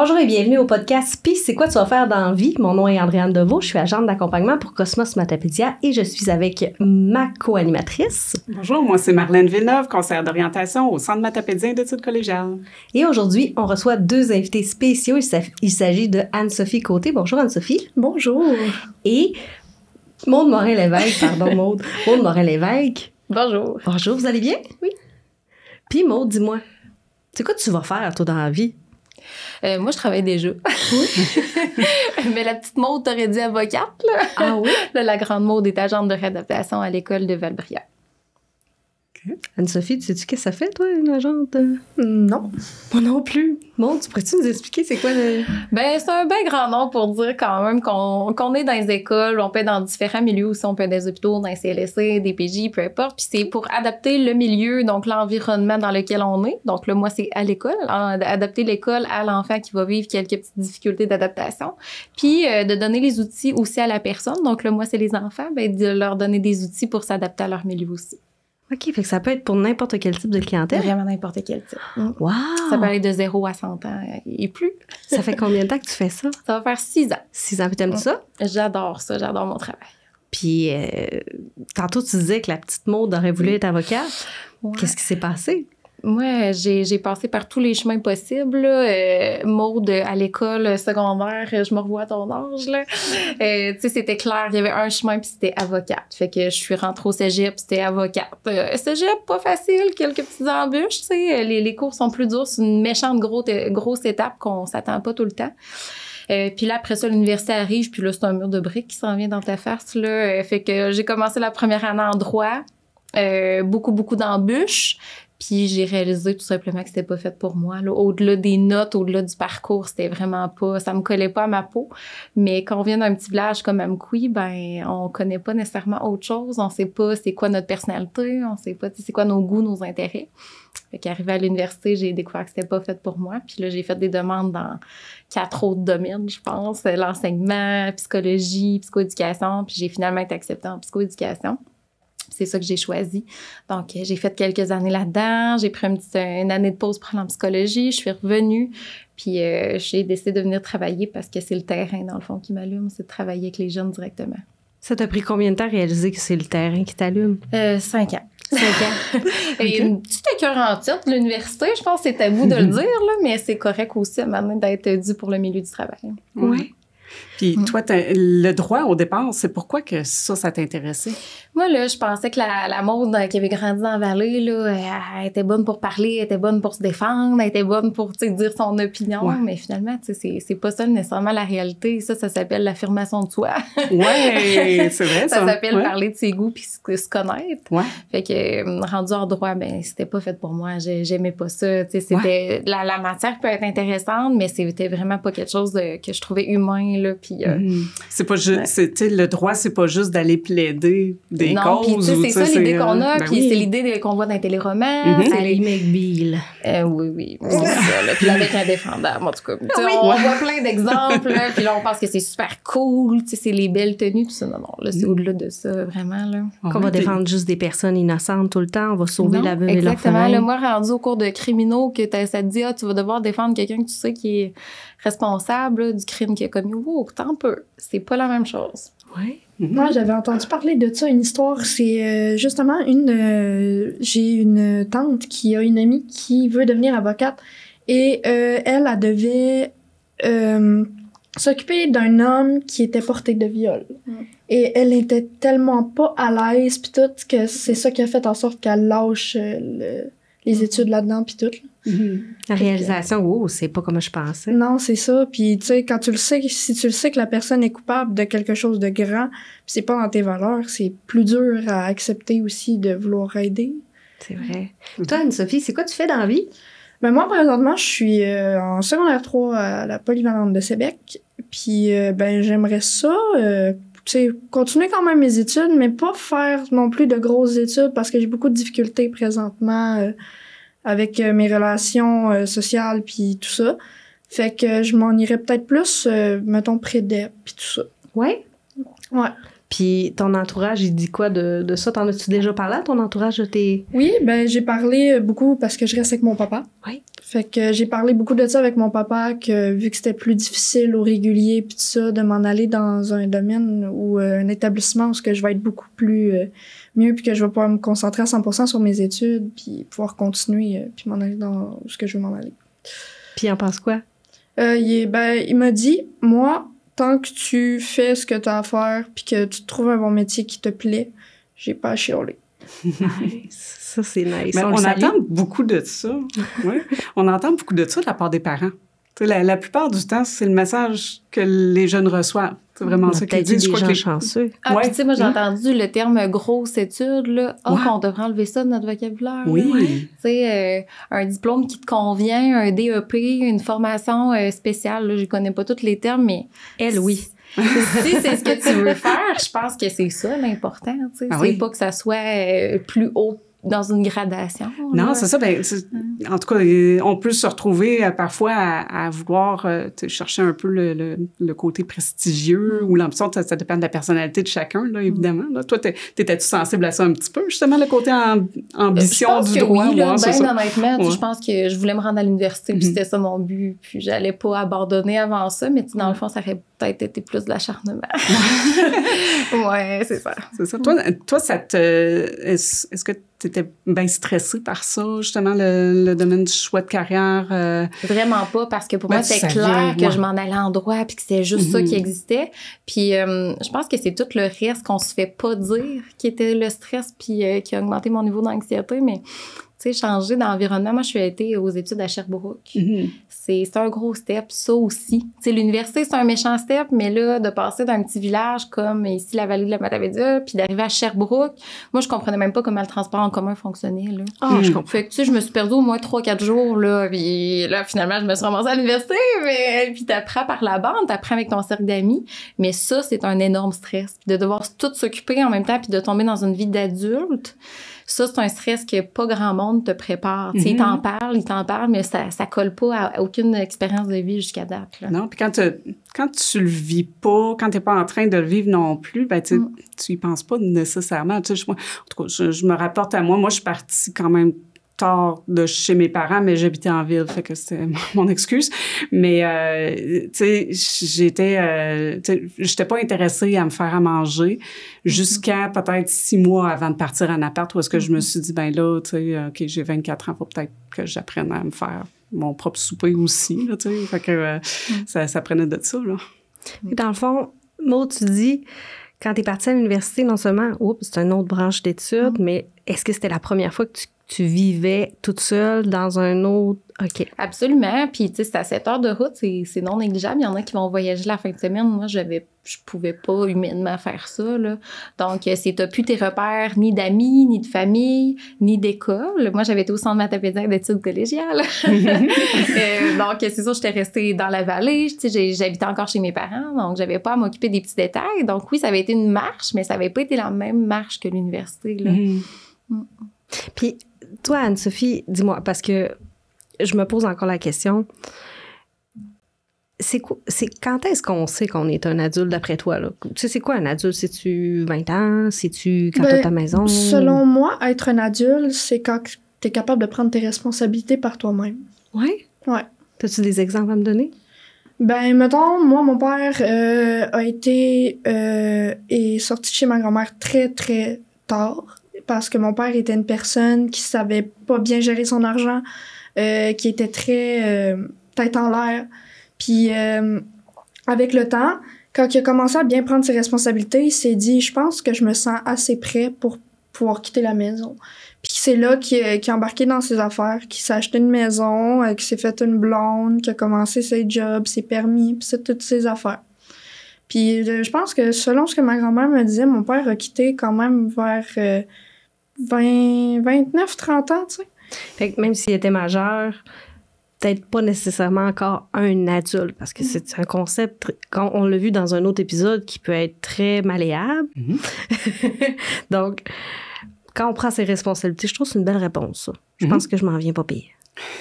Bonjour et bienvenue au podcast Pis c'est quoi tu vas faire dans la vie? Mon nom est Andréane Deveau, je suis agente d'accompagnement pour Cosmos Matapédia et je suis avec ma co-animatrice. Bonjour, moi c'est Marlène Villeneuve, conseillère d'orientation au Centre matapédien d'études collégiales. Et aujourd'hui, on reçoit deux invités spéciaux. Il s'agit de Anne-Sophie Côté. Bonjour Anne-Sophie. Bonjour. Et Maude Morin-Lévesque, pardon Maude. Maude Morin-Lévesque. Bonjour. Bonjour, vous allez bien? Oui. Puis Maude, dis-moi, c'est quoi tu vas faire toi dans la vie? Moi, je travaille déjà. Oui. Mais la petite Maude t'aurait dit avocate, là. Ah oui? Là, la grande Maude est agente de réadaptation à l'école de Val-Bréal. Okay. Anne-Sophie, tu sais-tu qu'est-ce que ça fait, toi, une agente? Non. Moi non plus. Maude, tu pourrais-tu nous expliquer c'est quoi le... Ben, c'est un bien grand nom pour dire quand même qu'on est dans les écoles, on peut être dans différents milieux aussi, on peut être dans des hôpitaux, dans les CLSC, des PJ, peu importe. Puis c'est pour adapter le milieu, donc l'environnement dans lequel on est. Donc là, moi, c'est à l'école, adapter l'école à l'enfant qui va vivre quelques petites difficultés d'adaptation. Puis de donner les outils aussi à la personne. Donc là, moi, c'est les enfants, ben, de leur donner des outils pour s'adapter à leur milieu aussi. OK, fait que ça peut être pour n'importe quel type de clientèle? Vraiment n'importe quel type. Wow! Ça peut aller de 0 à 100 ans et plus. Ça fait combien de temps que tu fais ça? Ça va faire 6 ans. 6 ans, puis t'aimes ça? J'adore ça, j'adore mon travail. Puis, tantôt, tu disais que la petite Maude aurait voulu être avocate. Ouais. Qu'est-ce qui s'est passé? Moi, j'ai passé par tous les chemins possibles. Maude, à l'école secondaire, je me revois à ton âge, là. Tu sais, c'était clair, il y avait un chemin, puis c'était avocate. Fait que je suis rentrée au cégep, c'était avocate. Cégep, pas facile, quelques petites embûches, tu sais. Les cours sont plus durs, c'est une méchante grosse étape qu'on s'attend pas tout le temps. Puis là, après ça, l'université arrive, puis là, c'est un mur de briques qui s'en vient dans ta face, là. Fait que j'ai commencé la première année en droit. Beaucoup d'embûches. Puis j'ai réalisé tout simplement que c'était pas fait pour moi. Là. Au-delà des notes, au-delà du parcours, c'était vraiment pas... Ça me collait pas à ma peau. Mais quand on vient d'un petit village comme Amkoui, ben on connaît pas nécessairement autre chose. On sait pas c'est quoi notre personnalité. On sait pas c'est quoi nos goûts, nos intérêts. Fait qu'arrivé à l'université, j'ai découvert que c'était pas fait pour moi. Puis là, j'ai fait des demandes dans 4 autres domaines, je pense. L'enseignement, psychologie, psychoéducation. Puis j'ai finalement été acceptée en psychoéducation. C'est ça que j'ai choisi. Donc, j'ai fait quelques années là-dedans. J'ai pris une année de pause pour aller en psychologie. Je suis revenue. Puis, j'ai décidé de venir travailler parce que c'est le terrain, dans le fond, qui m'allume. C'est de travailler avec les jeunes directement. Ça t'a pris combien de temps à réaliser que c'est le terrain qui t'allume? 5 ans. 5 ans. Et une petite écœur en tête de l'université, je pense que c'est tabou de le dire, là, mais c'est correct aussi à maintenant d'être dû pour le milieu du travail. Oui. Puis toi, le droit, au départ, c'est pourquoi que ça t'intéressait? Moi, là, je pensais que la Maude qui avait grandi dans la vallée, là, elle était bonne pour parler, elle était bonne pour se défendre, elle était bonne pour, tu sais, dire son opinion. Ouais. Mais finalement, tu sais, c'est pas ça nécessairement la réalité. Ça s'appelle l'affirmation de soi. Oui, c'est vrai, ça. Ça s'appelle parler de ses goûts puis se connaître. Ouais. Fait que, rendu hors droit, ben, c'était pas fait pour moi. J'aimais pas ça. Tu sais, c'était... La matière peut être intéressante, mais c'était vraiment pas quelque chose que je trouvais humain, là. Puis, c'est pas juste, le droit, c'est pas juste d'aller plaider des causes. Non, puis c'est ça l'idée qu'on a, puis c'est l'idée qu'on voit dans les téléromans. Ali McBeal. Oui, c'est ça. Là. Puis là, avec Indéfendable, en tout cas. On voit plein d'exemples, là, puis là, on pense que c'est super cool, c'est les belles tenues, tout ça. Non, là, c'est au-delà de ça, vraiment. Là. Qu'on va défendre juste des personnes innocentes tout le temps, on va sauver la veuve et l'orphelin. Exactement. Là, moi, rendu au cours de criminaux, que ça te dit, tu vas devoir défendre quelqu'un que tu sais qui est responsable là, du crime qu'il a commis. Wow, tant peu. C'est pas la même chose. Oui. Moi, j'avais entendu parler de ça, une histoire. C'est justement j'ai une tante qui a une amie qui veut devenir avocate et elle devait s'occuper d'un homme qui était porté de viol. Et elle était tellement pas à l'aise pis tout que c'est ça qui a fait en sorte qu'elle lâche les études là-dedans pis tout. La réalisation, c'est pas comme je pensais. Non, c'est ça. Puis, tu sais, quand tu le sais, si tu le sais que la personne est coupable de quelque chose de grand, pis c'est pas dans tes valeurs, c'est plus dur à accepter aussi de vouloir aider. C'est vrai. Toi, Anne-Sophie, c'est quoi tu fais dans la vie? Ben, moi, présentement, je suis en secondaire 3 à la polyvalente de Sébec. Puis, ben, j'aimerais ça, tu sais, continuer quand même mes études, mais pas faire non plus de grosses études parce que j'ai beaucoup de difficultés présentement avec mes relations sociales puis tout ça. Fait que je m'en irais peut-être plus, mettons, prédep puis tout ça. Ouais? Ouais. Puis ton entourage, il dit quoi de ça? T'en as-tu déjà parlé à ton entourage de tes... Oui, ben j'ai parlé beaucoup parce que je reste avec mon papa. Oui. Fait que j'ai parlé beaucoup de ça avec mon papa, que vu que c'était plus difficile au régulier puis tout ça, de m'en aller dans un domaine ou un établissement où ce que je vais être beaucoup plus mieux puis que je vais pouvoir me concentrer à 100% sur mes études puis pouvoir continuer puis m'en aller dans où ce que je veux m'en aller. Puis il en pense quoi? Il m'a dit, moi, tant que tu fais ce que tu as à faire puis que tu trouves un bon métier qui te plaît, j'ai pas à chialer. Nice. Ça, c'est nice. Mais on entend beaucoup de ça. Oui. On entend beaucoup de ça de la part des parents. La plupart du temps, c'est le message que les jeunes reçoivent. C'est vraiment ça qu'ils disent. Je crois que les gens chanceux. Ah, puis tu sais, moi, j'ai entendu le terme « grosse étude », là. Ah, Ouais. qu'on devrait enlever ça de notre vocabulaire. Oui. Tu sais, un diplôme qui te convient, un DEP, une formation spéciale, là, je connais pas tous les termes, mais... Elle, oui. Si c'est ce que tu veux faire, je pense que c'est ça l'important, tu sais. Ah c'est oui. pas que ça soit plus haut dans une gradation. Non, là. c'est ça. En tout cas, on peut se retrouver parfois à vouloir chercher un peu le côté prestigieux ou l'ambition. Ça dépend de la personnalité de chacun, là, évidemment. Là. Toi, t'étais-tu sensible à ça un petit peu, justement, le côté ambition du droit? Oui, là, c'est ça. honnêtement, Ouais. Je pense que je voulais me rendre à l'université, puis c'était ça mon but. Puis j'allais pas abandonner avant ça, mais dans le fond, ça aurait peut-être été plus de l'acharnement. Ouais, c'est ça. C'est ça. Toi, ça te... Est-ce que tu étais bien stressée par ça, justement, le domaine du choix de carrière? Vraiment pas, parce que pour moi, Tu c'était savais, clair que ouais. je m'en allais en droit, puis que c'était juste ça qui existait. Puis je pense que c'est tout le reste qu'on se fait pas dire qui était le stress, puis qui a augmenté mon niveau d'anxiété, mais... Tu sais, changer d'environnement. Moi, je suis allée aux études à Sherbrooke. C'est un gros step, ça aussi. Tu sais, l'université, c'est un méchant step, mais là, de passer d'un petit village comme ici, la vallée de la Matapédia, puis d'arriver à Sherbrooke, moi, je comprenais même pas comment le transport en commun fonctionnait, là. Ah, je comprends. Fait que, tu sais, je me suis perdue au moins 3-4 jours, là, puis là, finalement, je me suis ramassée à l'université, mais puis t'apprends par la bande, t'apprends avec ton cercle d'amis, mais ça, c'est un énorme stress. Puis de devoir tout s'occuper en même temps, puis de tomber dans une vie d'adulte, ça, c'est un stress que pas grand monde te prépare. Tu sais, ils t'en parlent, mais ça colle pas à aucune expérience de vie jusqu'à date, là. Non, puis quand tu le vis pas, quand t'es pas en train de le vivre non plus, ben tu y penses pas nécessairement. Tu sais, en tout cas, je me rapporte à moi. Moi, je suis partie quand même tard de chez mes parents, mais j'habitais en ville, fait que c'était mon excuse. Mais, tu sais, j'étais pas intéressée à me faire à manger jusqu'à peut-être 6 mois avant de partir en appart, où est-ce que je me suis dit, ben là, tu sais, OK, j'ai 24 ans, faut peut-être que j'apprenne à me faire mon propre souper aussi, là, tu sais. Fait que ça prenait de ça, là. Et dans le fond, Maud, tu dis, quand t'es partie à l'université, non seulement, c'est une autre branche d'études, mais est-ce que c'était la première fois que tu vivais toute seule dans un autre... OK. Absolument. Puis, tu sais, c'est à 7 heures de route, c'est non négligeable. Il y en a qui vont voyager la fin de semaine. Moi, je pouvais pas humainement faire ça, là. Donc, t'as plus tes repères ni d'amis, ni de famille, ni d'école. Moi, j'avais été au centre Matapédia d'études collégiales. Donc, c'est sûr, j'étais restée dans la vallée. Tu sais, j'habitais encore chez mes parents, donc j'avais pas à m'occuper des petits détails. Donc, oui, ça avait été une marche, mais ça avait pas été la même marche que l'université, là. Puis, toi, Anne-Sophie, dis-moi, parce que je me pose encore la question, c'est quand est-ce qu'on sait qu'on est un adulte d'après toi, là? Tu sais, c'est quoi un adulte? C'est-tu 20 ans? C'est-tu quand t'as ta maison? Selon moi, être un adulte, c'est quand t'es capable de prendre tes responsabilités par toi-même. Ouais? Ouais. T'as-tu des exemples à me donner? Ben, mettons, moi, mon père est sorti de chez ma grand-mère très, très tard. Parce que mon père était une personne qui savait pas bien gérer son argent, qui était très tête en l'air. Puis avec le temps, quand il a commencé à bien prendre ses responsabilités, il s'est dit, je pense que je me sens assez prêt pour pouvoir quitter la maison. Puis c'est là qu'il a embarqué dans ses affaires, qu'il s'est acheté une maison, qu'il s'est fait une blonde, qu'il a commencé ses jobs, ses permis, puis c'est toutes ses affaires. Puis je pense que selon ce que ma grand-mère me disait, mon père a quitté quand même vers 29-30 ans, tu sais. Fait que même s'il était majeur, peut-être pas nécessairement encore un adulte, parce que c'est un concept, quand on l'a vu dans un autre épisode, qui peut être très malléable. Donc, quand on prend ses responsabilités, je trouve que c'est une belle réponse, ça. Je pense que je m'en viens pas pire.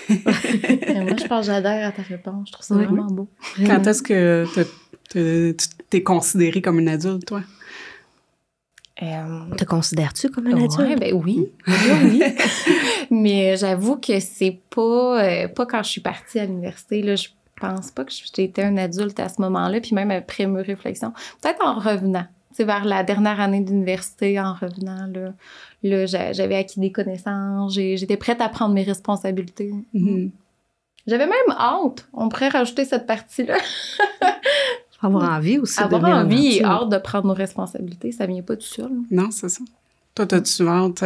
Moi, je pense que j'adhère à ta réponse. Je trouve ça vraiment beau. Quand est-ce que tu t'es considérée comme une adulte, toi? Te considères-tu comme un adulte? Ouais, ben oui. Oui. Mais j'avoue que c'est pas quand je suis partie à l'université, là, je pense pas que j'étais un adulte à ce moment-là, puis même après mes réflexions. Peut-être en revenant. C'est vers la dernière année d'université, en revenant, là, j'avais acquis des connaissances, j'étais prête à prendre mes responsabilités. Mm-hmm. J'avais même hâte. On pourrait rajouter cette partie-là. Avoir envie aussi. Avoir envie et hâte de prendre nos responsabilités, ça vient pas tout seul. Non, c'est ça. Toi, t'as-tu hâte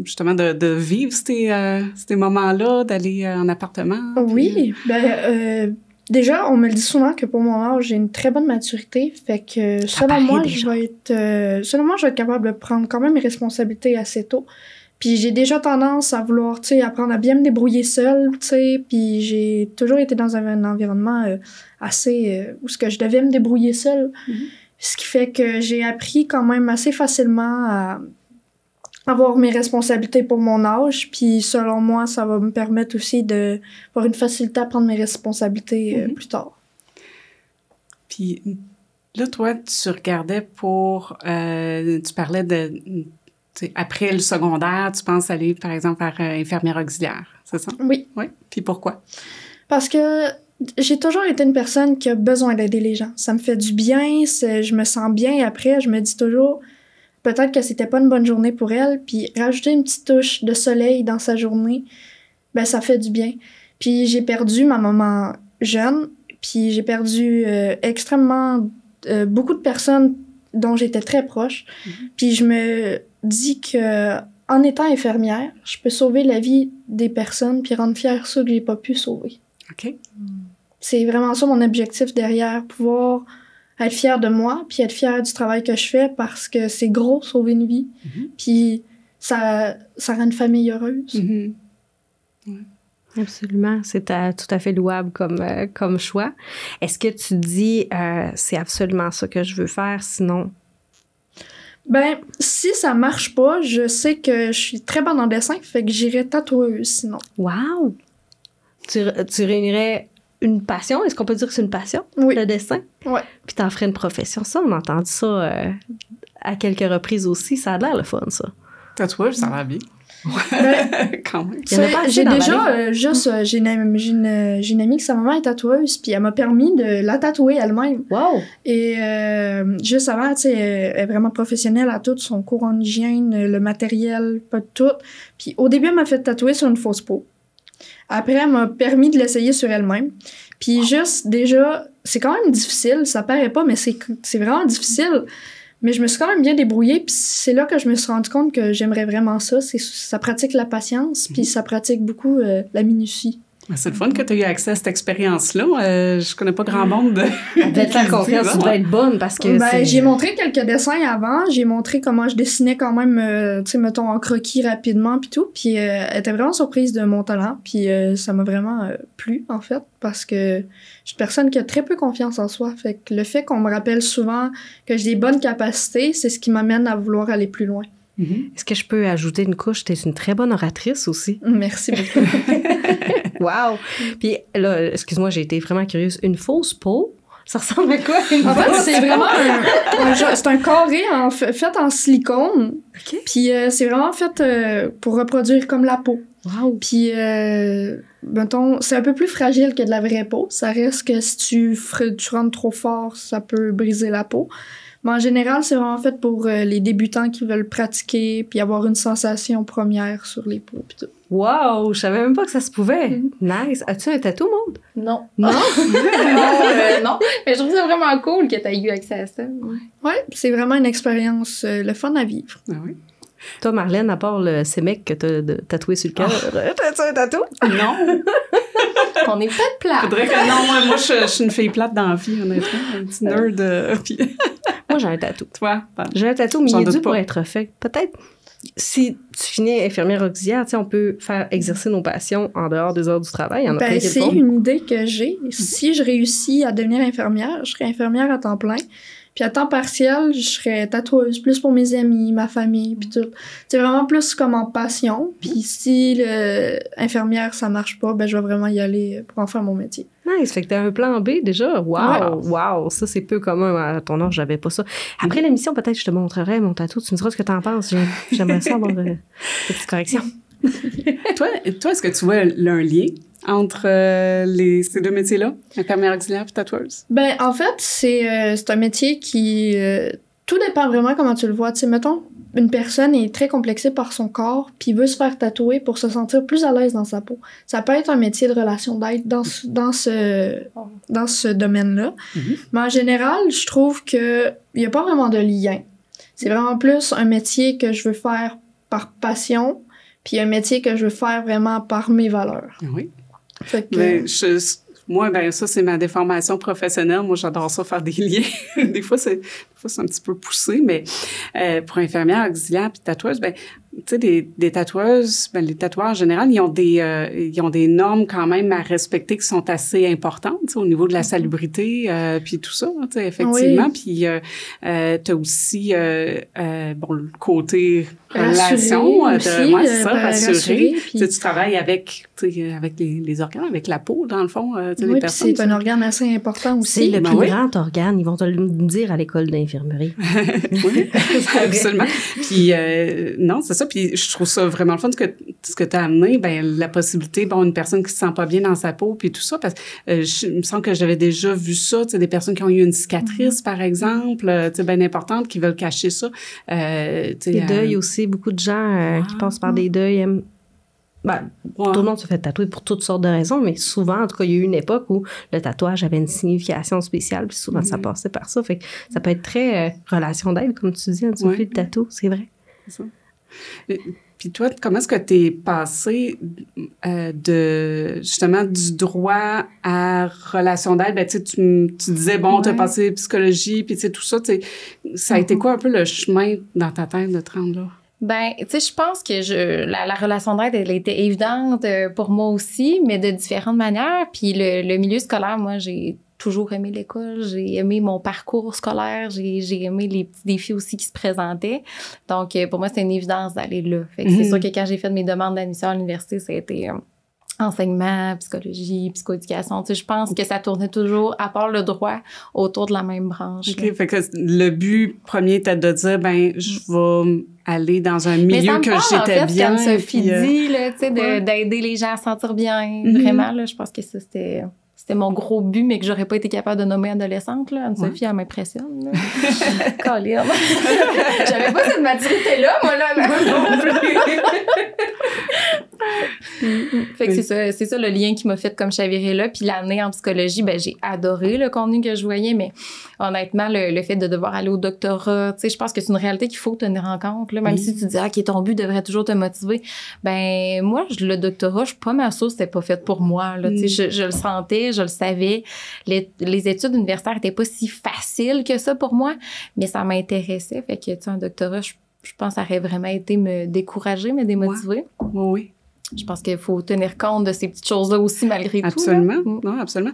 justement de vivre ces moments-là, d'aller en appartement? Oui, déjà, on me le dit souvent que pour mon âge, j'ai une très bonne maturité. Fait que selon moi, je vais être capable de prendre quand même mes responsabilités assez tôt. Puis j'ai déjà tendance à vouloir, tu sais, apprendre à bien me débrouiller seule, tu sais. Puis j'ai toujours été dans un environnement assez... où ce que je devais me débrouiller seule. Mm-hmm. Ce qui fait que j'ai appris quand même assez facilement à avoir mes responsabilités pour mon âge. Puis selon moi, ça va me permettre aussi d'avoir une facilité à prendre mes responsabilités plus tard. Puis là, toi, tu regardais pour... tu parlais de... Après le secondaire, tu penses aller, par exemple, vers infirmière auxiliaire, c'est ça? Oui. Oui. Puis pourquoi? Parce que j'ai toujours été une personne qui a besoin d'aider les gens. Ça me fait du bien, je me sens bien. Et après, je me dis toujours, peut-être que c'était pas une bonne journée pour elle. Puis rajouter une petite touche de soleil dans sa journée, ben ça fait du bien. Puis j'ai perdu ma maman jeune. Puis j'ai perdu extrêmement beaucoup de personnes dont j'étais très proche. Mm-hmm. Puis je me dis que en étant infirmière, je peux sauver la vie des personnes puis rendre fière ceux que j'ai pas pu sauver. OK. C'est vraiment ça mon objectif derrière, pouvoir être fière de moi puis être fière du travail que je fais parce que c'est gros sauver une vie. Mm-hmm. Puis ça rend une famille heureuse. Mm-hmm. Ouais. Absolument, c'est tout à fait louable comme choix. Est-ce que tu dis c'est absolument ça que je veux faire, sinon? Ben, si ça marche pas, je sais que je suis très bonne en dessin, fait que j'irais tatoueuse sinon. Wow! Tu réunirais une passion? Est-ce qu'on peut dire que c'est une passion, oui. Le dessin? Oui. Puis t'en ferais une profession. Ça, on a entendu ça à quelques reprises aussi. Ça a l'air le fun, ça. Tatouage, ça a l'air bien. Quand même. J'ai déjà j'ai une amie qui sa maman est tatoueuse puis elle m'a permis de la tatouer elle-même. Wow. Et juste avant, tu sais, elle est vraiment professionnelle à tout, son cours en hygiène, le matériel, pas de tout. Puis au début, elle m'a fait tatouer sur une fausse peau. Après, elle m'a permis de l'essayer sur elle-même. Puis juste déjà, c'est quand même difficile, ça paraît pas, mais c'est vraiment difficile. Mais je me suis quand même bien débrouillée, puis c'est là que je me suis rendu compte que j'aimerais vraiment ça. Ça pratique la patience, puis ça pratique beaucoup la minutie. C'est le fun que tu aies eu accès à cette expérience-là. Je connais pas grand monde de... Elle devait te faire confiance, tu devais être bonne parce que j'ai montré quelques dessins avant. J'ai montré comment je dessinais quand même, tu sais, mettons, en croquis rapidement puis tout. Puis elle était vraiment surprise de mon talent. Puis ça m'a vraiment plu, en fait, parce que je suis une personne qui a très peu confiance en soi. Fait que le fait qu'on me rappelle souvent que j'ai des bonnes capacités, c'est ce qui m'amène à vouloir aller plus loin. Mm-hmm. Est-ce que je peux ajouter une couche? T'es une très bonne oratrice aussi. Merci beaucoup. Wow! Puis là, excuse-moi, j'ai été vraiment curieuse. Une fausse peau, ça ressemble à quoi? En fait, c'est vraiment c'est un carré fait en silicone. OK. Puis c'est vraiment fait pour reproduire comme la peau. Wow! Puis, mettons, c'est un peu plus fragile que de la vraie peau. Ça reste que si tu rentres trop fort, ça peut briser la peau. Mais en général, c'est vraiment fait pour les débutants qui veulent pratiquer puis avoir une sensation première sur les peaux pis tout. Wow! Je savais même pas que ça se pouvait. Mm-hmm. Nice! As-tu un tatou, Maude? Non. Non? Non. Mais je trouve ça vraiment cool que tu aies eu accès à ça. Ouais, c'est vraiment une expérience, le fun à vivre. Ah oui. Toi, Marlène, à part le CEMEC que t'as tatoué sur le cœur, t'as-tu un tatou? Non. On est peut-être plate. Faudrait que non, moi je suis une fille plate dans la vie, honnêtement. Un petit nerd. Puis... Moi, j'ai un tatou. Toi? J'ai un tatou, mais il est dû pour être fait. Peut-être, si tu finis infirmière auxiliaire, on peut faire exercer nos passions en dehors des heures du travail. Il y en a plein qui le font. C'est une idée que j'ai. Si je réussis à devenir infirmière, je serai infirmière à temps plein. Puis à temps partiel, je serais tatoueuse, plus pour mes amis, ma famille, puis tout. C'est vraiment plus comme en passion. Puis si infirmière, ça marche pas, ben je vais vraiment y aller pour en faire mon métier. Nice, fait que t'as un plan B déjà. Wow, ça c'est peu commun à ton âge, j'avais pas ça. Après l'émission, peut-être je te montrerai mon tatou, tu me diras ce que t'en penses. J'aimerais ça avoir des petites corrections. Toi, est-ce que tu vois un lien entre ces deux métiers-là, infirmière auxiliaire et tatoueuse? Ben, en fait, c'est un métier qui... tout dépend vraiment comment tu le vois. Tu sais, mettons, une personne est très complexée par son corps puis veut se faire tatouer pour se sentir plus à l'aise dans sa peau. Ça peut être un métier de relation d'aide dans ce domaine-là. Mm-hmm. Mais en général, je trouve qu'il n'y a pas vraiment de lien. C'est vraiment plus un métier que je veux faire par passion puis un métier que je veux faire vraiment par mes valeurs. Oui. Fait que... Moi, ça, c'est ma déformation professionnelle. Moi, j'adore ça, faire des liens. Des fois, c'est un petit peu poussé, mais pour infirmière auxiliaire puis tatoueuse, tu sais, des tatoueuses, les tatoueurs en général, ils ont des normes quand même à respecter qui sont assez importantes, au niveau de la salubrité, puis tout ça, tu sais, effectivement. Oui. Puis t'as aussi, le côté relation, c'est ça, rassurer. Puis... Tu travailles avec les organes, avec la peau, dans le fond, oui, les personnes. C'est un organe assez important aussi. C'est le plus grand organe, ils vont te le dire à l'école d'infirmerie. Oui, absolument. Puis, non, c'est ça. Puis, je trouve ça vraiment le fun, ce que tu as amené, la possibilité, une personne qui se sent pas bien dans sa peau, puis tout ça, parce que il me semble que j'avais déjà vu ça, tu sais, des personnes qui ont eu une cicatrice, par exemple, tu sais, bien importante, qui veulent cacher ça. Les deuils aussi, beaucoup de gens qui passent par des deuils tout le monde se fait tatouer pour toutes sortes de raisons, mais souvent, en tout cas, il y a eu une époque où le tatouage avait une signification spéciale, puis souvent, ça passait par ça. Fait que ça peut être très relation d'aide, comme tu dis, tu fais le tatou, c'est vrai. C'est ça. Puis toi, comment est-ce que tu es passé justement du droit à relation d'aide? Tu disais, tu as passé psychologie, puis tout ça, ça a été quoi un peu le chemin dans ta tête de te rendre là? Je pense que la relation d'aide, elle était évidente pour moi aussi, mais de différentes manières. Puis le milieu scolaire, moi, j'ai toujours aimé l'école, j'ai aimé mon parcours scolaire, j'ai aimé les petits défis aussi qui se présentaient. Donc, pour moi, c'était une évidence d'aller là. Fait que c'est sûr que quand j'ai fait mes demandes d'admission à l'université, ça a été enseignement, psychologie, psychoéducation. Je pense que ça tournait toujours, à part le droit, autour de la même branche. OK, fait que le but premier était de dire, je vais aller dans un milieu que j'étais bien. Comme Sophie dit, d'aider les gens à se sentir bien. Vraiment, là, je pense que ça, c'était mon gros but, mais que j'aurais pas été capable de nommer adolescente. Là. Anne-Sophie, elle m'impressionne. Colline. J'avais pas cette maturité-là, moi, là. Fait que c'est ça le lien qui m'a fait comme chavirer là. Puis l'année en psychologie, j'ai adoré le contenu que je voyais, mais honnêtement, le fait de devoir aller au doctorat, je pense que c'est une réalité qu'il faut tenir en compte. Là. Même si tu dis, OK, ton but devrait toujours te motiver. Moi, le doctorat, je suis pas mal sûre que c'était pas fait pour moi. Là. Je le sentais, je le savais. Les études universitaires étaient pas si faciles que ça pour moi, mais ça m'intéressait. Fait que, un doctorat, je pense que ça aurait vraiment été me décourager, me démotiver. Oui. Je pense qu'il faut tenir compte de ces petites choses-là aussi, malgré tout. Absolument. Non, absolument.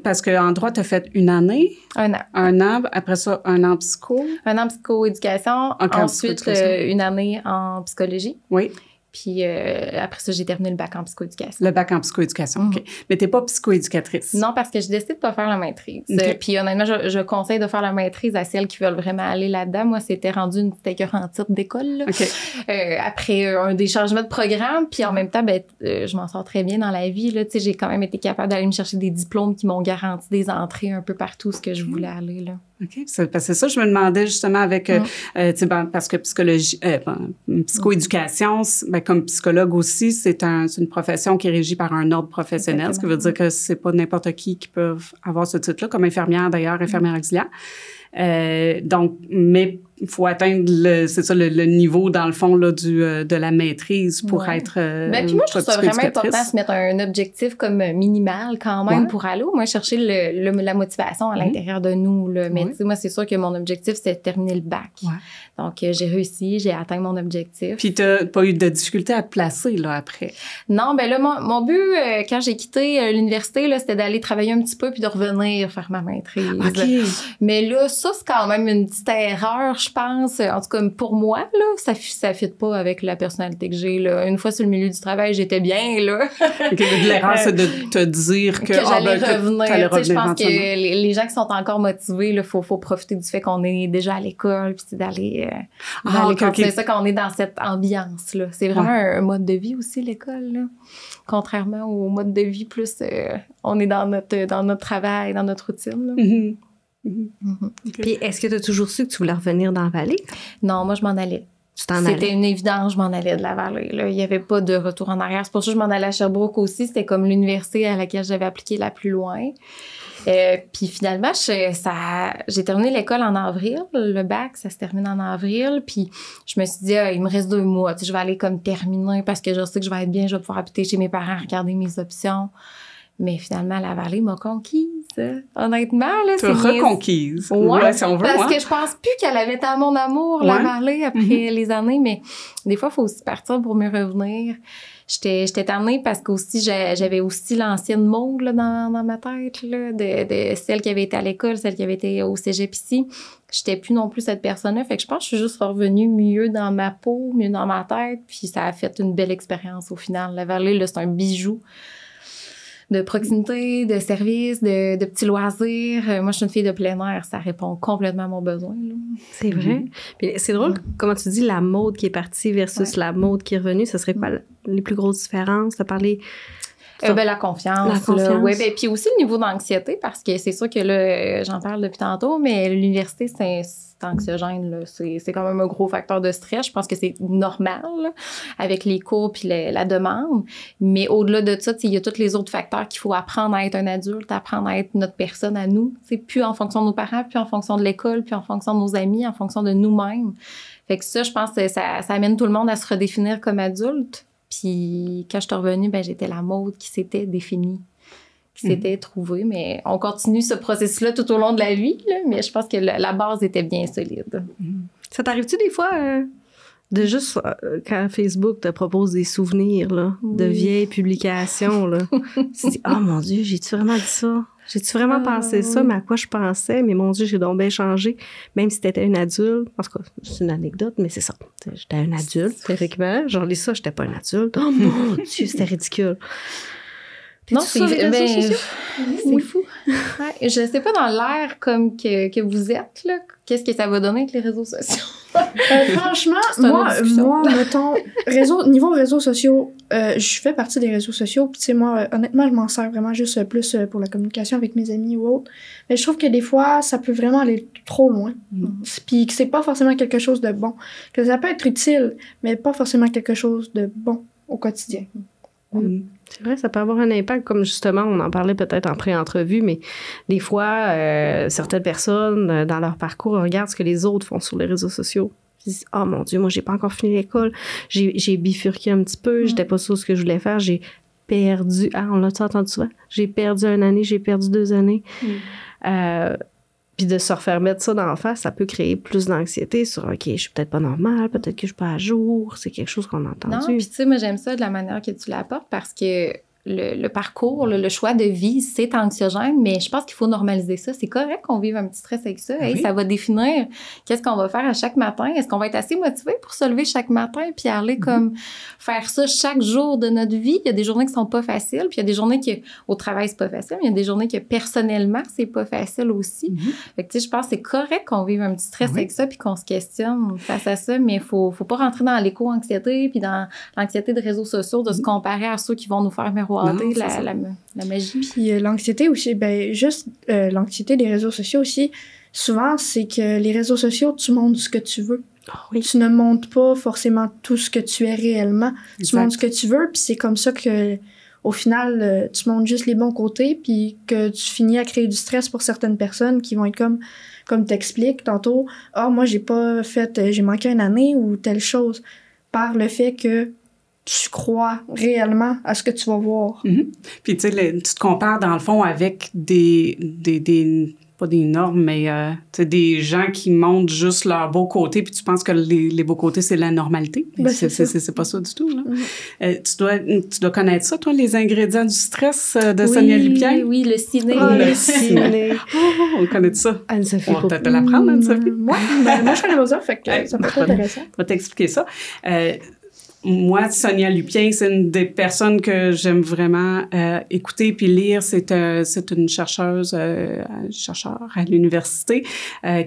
Parce qu'en droit, tu as fait une année. Un an. Un an. Après ça, un an en psycho. Un an en psychoéducation. Okay, ensuite, une année en psychologie. Oui. Puis après ça, j'ai terminé le bac en psychoéducation. Le bac en psychoéducation, OK. Mais t'es pas psychoéducatrice? Non, parce que j'ai décidé de pas faire la maîtrise. Okay. Puis honnêtement, je conseille de faire la maîtrise à celles qui veulent vraiment aller là-dedans. Moi, c'était rendu une petite écœur en titre d'école. Okay. Après des changements de programme, puis en même temps, je m'en sors très bien dans la vie. Là. J'ai quand même été capable d'aller me chercher des diplômes qui m'ont garanti des entrées un peu partout ce que je voulais aller, là. OK. Parce que ça, je me demandais justement avec, parce que psychoéducation, comme psychologue aussi, c'est une profession qui est régie par un ordre professionnel, exactement. Ce qui veut dire que c'est pas n'importe qui peut avoir ce titre-là, comme infirmière d'ailleurs, infirmière auxiliaire. Donc, mais il faut atteindre le niveau, dans le fond, là, de la maîtrise pour être puis moi, je trouve ça vraiment important de se mettre un objectif comme minimal quand même pour aller au moins chercher la motivation à l'intérieur de nous. Là. Mais moi, c'est sûr que mon objectif, c'est de terminer le bac. Ouais. Donc, j'ai réussi, j'ai atteint mon objectif. Puis, tu n'as pas eu de difficulté à te placer là, après? Non, là, mon but, quand j'ai quitté l'université, là, c'était d'aller travailler un petit peu puis de revenir faire ma maîtrise. Okay. Mais là, ça, c'est quand même une petite erreur, je pense. En tout cas, pour moi, là, ça fit pas avec la personnalité que j'ai, là. Une fois sur le milieu du travail, j'étais bien, là. L'erreur, c'est de te dire que j'allais revenir. Je pense que les gens qui sont encore motivés, il faut profiter du fait qu'on est déjà à l'école, puis d'aller continuer ça quand on est dans cette ambiance-là. C'est vraiment un mode de vie aussi, l'école, là. Contrairement au mode de vie, plus on est dans notre travail, dans notre routine, là. Puis, est-ce que tu as toujours su que tu voulais revenir dans la vallée? Non, moi, je m'en allais. C'était une évidence, je m'en allais de la vallée, là. Il n'y avait pas de retour en arrière. C'est pour ça que je m'en allais à Sherbrooke aussi. C'était comme l'université à laquelle j'avais appliqué la plus loin. Puis finalement, j'ai terminé l'école en avril. Le bac, ça se termine en avril. Puis je me suis dit, il me reste 2 mois. Je vais aller comme terminer parce que je sais que je vais être bien. Je vais pouvoir habiter chez mes parents, regarder mes options. Mais finalement, la vallée m'a conquise. Honnêtement, là, c'est reconquise. Ouais, si on veut, parce que je pense plus qu'elle avait tant mon amour, la vallée, après les années. Mais des fois, il faut aussi partir pour mieux revenir. J'étais tannée parce qu'aussi, j'avais aussi l'ancienne Maud, là, dans ma tête, là, de celle qui avait été à l'école, celle qui avait été au cégep ici. J'étais plus non plus cette personne-là. Fait que je pense que je suis juste revenue mieux dans ma peau, mieux dans ma tête. Puis ça a fait une belle expérience au final. La vallée, là, c'est un bijou de proximité, de services, de petits loisirs. Moi, je suis une fille de plein air. Ça répond complètement à mon besoin, là. C'est vrai. Puis c'est drôle, comment tu dis, la mode qui est partie versus la mode qui est revenue, ce serait quoi les plus grosses différences? Tu as parlé... la confiance. Ouais, puis aussi le niveau d'anxiété, parce que c'est sûr que là, j'en parle depuis tantôt, mais l'université, c'est anxiogène, là. C'est quand même un gros facteur de stress. Je pense que c'est normal, là, avec les cours puis la demande. Mais au-delà de ça, il y a tous les autres facteurs qu'il faut apprendre à être un adulte, apprendre à être notre personne à nous. C'est plus en fonction de nos parents, plus en fonction de l'école, plus en fonction de nos amis, en fonction de nous-mêmes. Fait que ça, je pense que ça amène tout le monde à se redéfinir comme adulte. Puis quand je suis revenue, j'étais la mode qui s'était définie, qui s'était trouvée. Mais on continue ce processus-là tout au long de la vie, là, mais je pense que la base était bien solide. Ça t'arrive-tu des fois de juste, quand Facebook te propose des souvenirs là, de vieilles publications, là, tu te dis « Oh mon Dieu, j'ai-tu vraiment dit ça? J'ai-tu vraiment pensé ça? Mais à quoi je pensais? Mais mon Dieu, j'ai donc bien changé. » Même si t'étais une adulte. En tout cas, c'est une anecdote, mais c'est ça. J'étais un adulte, théoriquement. Genre, lis ça, j'étais pas une adulte. Oh mon Dieu, c'était ridicule. Non, c'est fou. Ouais, je sais pas dans l'air comme que vous êtes, là. Qu'est-ce que ça va donner avec les réseaux sociaux? Franchement, moi, mettons, niveau réseaux sociaux, je fais partie des réseaux sociaux. Puis, tu sais, moi, honnêtement, je m'en sers vraiment juste plus pour la communication avec mes amis ou autres. Mais je trouve que des fois, ça peut vraiment aller trop loin. Puis que c'est pas forcément quelque chose de bon. Que ça peut être utile, mais pas forcément quelque chose de bon au quotidien. C'est vrai, ça peut avoir un impact, comme justement, on en parlait peut-être en pré-entrevue, mais des fois, certaines personnes, dans leur parcours, regardent ce que les autres font sur les réseaux sociaux. Ils disent « Oh mon Dieu, moi, j'ai pas encore fini l'école. J'ai bifurqué un petit peu. J'étais pas sûre de ce que je voulais faire. J'ai perdu... » Ah, on l'a-tu entendu souvent? J'ai perdu 1 année, j'ai perdu 2 années. Puis de se refaire mettre ça d'en face, ça peut créer plus d'anxiété sur « OK, je suis peut-être pas normale, peut-être que je suis pas à jour. » C'est quelque chose qu'on a entendu. Non, puis tu sais, moi, j'aime ça de la manière que tu l'apportes parce que le parcours, le choix de vie, c'est anxiogène, mais je pense qu'il faut normaliser ça. C'est correct qu'on vive un petit stress avec ça. Hey, ça va définir qu'est-ce qu'on va faire à chaque matin. Est-ce qu'on va être assez motivé pour se lever chaque matin puis aller comme faire ça chaque jour de notre vie? Il y a des journées qui sont pas faciles, puis il y a des journées qui, au travail, c'est pas facile, mais il y a des journées que personnellement, c'est pas facile aussi. Fait que tu sais, je pense que c'est correct qu'on vive un petit stress avec ça puis qu'on se questionne face à ça, mais faut pas rentrer dans l'éco-anxiété puis dans l'anxiété de réseaux sociaux, de se comparer à ceux qui vont nous faire miroiter la magie. Puis l'anxiété aussi, l'anxiété des réseaux sociaux aussi, souvent, c'est que les réseaux sociaux, tu montres ce que tu veux. Tu ne montres pas forcément tout ce que tu es réellement. Tu montres ce que tu veux, puis c'est comme ça que, au final, tu montres juste les bons côtés, puis que tu finis à créer du stress pour certaines personnes qui vont être comme t'expliques tantôt, « Ah, moi, j'ai manqué 1 année ou telle chose. » Par le fait que tu crois réellement à ce que tu vas voir. Puis, tu sais, tu te compares, dans le fond, avec des pas des normes, mais tu sais, des gens qui montrent juste leur beau côté, puis tu penses que les beaux côtés, c'est la normalité. C'est pas ça du tout, là. Tu dois connaître ça, toi, les ingrédients du stress de Sonia Lupien? Oui, le ciné. Le ciné. On connaît ça. Anne-Sophie. On va peut-être l'apprendre, Anne-Sophie. Moi, je connais pas ça, fait que ça peut être intéressant. Je vais t'expliquer ça. Moi, Sonia Lupien, c'est une des personnes que j'aime vraiment écouter puis lire. C'est une chercheur à l'université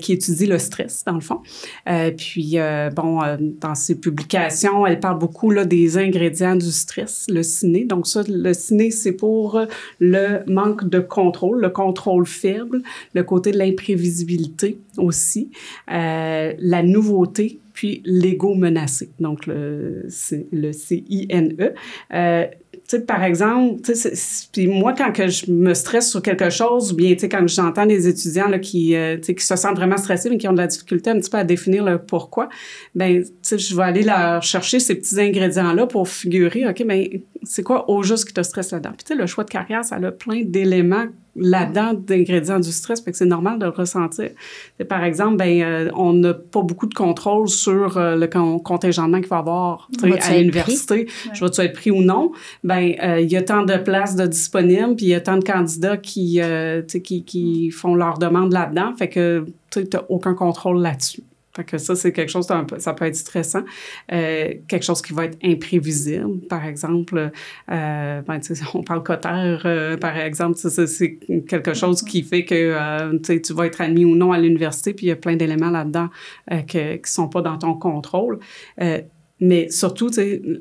qui étudie le stress, dans le fond. Dans ses publications, elle parle beaucoup là, des ingrédients du stress, le ciné. Donc ça, le ciné, c'est pour le manque de contrôle, le contrôle faible, le côté de l'imprévisibilité aussi, la nouveauté, puis l'ego menacé, donc le CINE. Tu sais, par exemple, puis moi, quand que je me stresse sur quelque chose, ou bien, tu sais, quand j'entends des étudiants là, qui se sentent vraiment stressés, mais qui ont de la difficulté un petit peu à définir le pourquoi, ben, tu sais, je vais aller leur chercher ces petits ingrédients-là pour figurer, OK, ben, c'est quoi au juste qui te stresse là-dedans? Puis, tu sais, le choix de carrière, ça a plein d'éléments là-dedans d'ingrédients du stress, fait que c'est normal de le ressentir. Et par exemple, on n'a pas beaucoup de contrôle sur le contingentement qu'il va y avoir à l'université. Je vais-tu être pris ou non? Il y a tant de places de disponibles, puis il y a tant de candidats qui font leur demande là-dedans, fait que tu n'as aucun contrôle là-dessus. Fait que ça, c'est quelque chose, ça peut être stressant. Quelque chose qui va être imprévisible, par exemple. On parle cotère, par exemple. C'est quelque chose qui fait que tu vas être admis ou non à l'université, puis il y a plein d'éléments là-dedans qui ne sont pas dans ton contrôle. Mais surtout,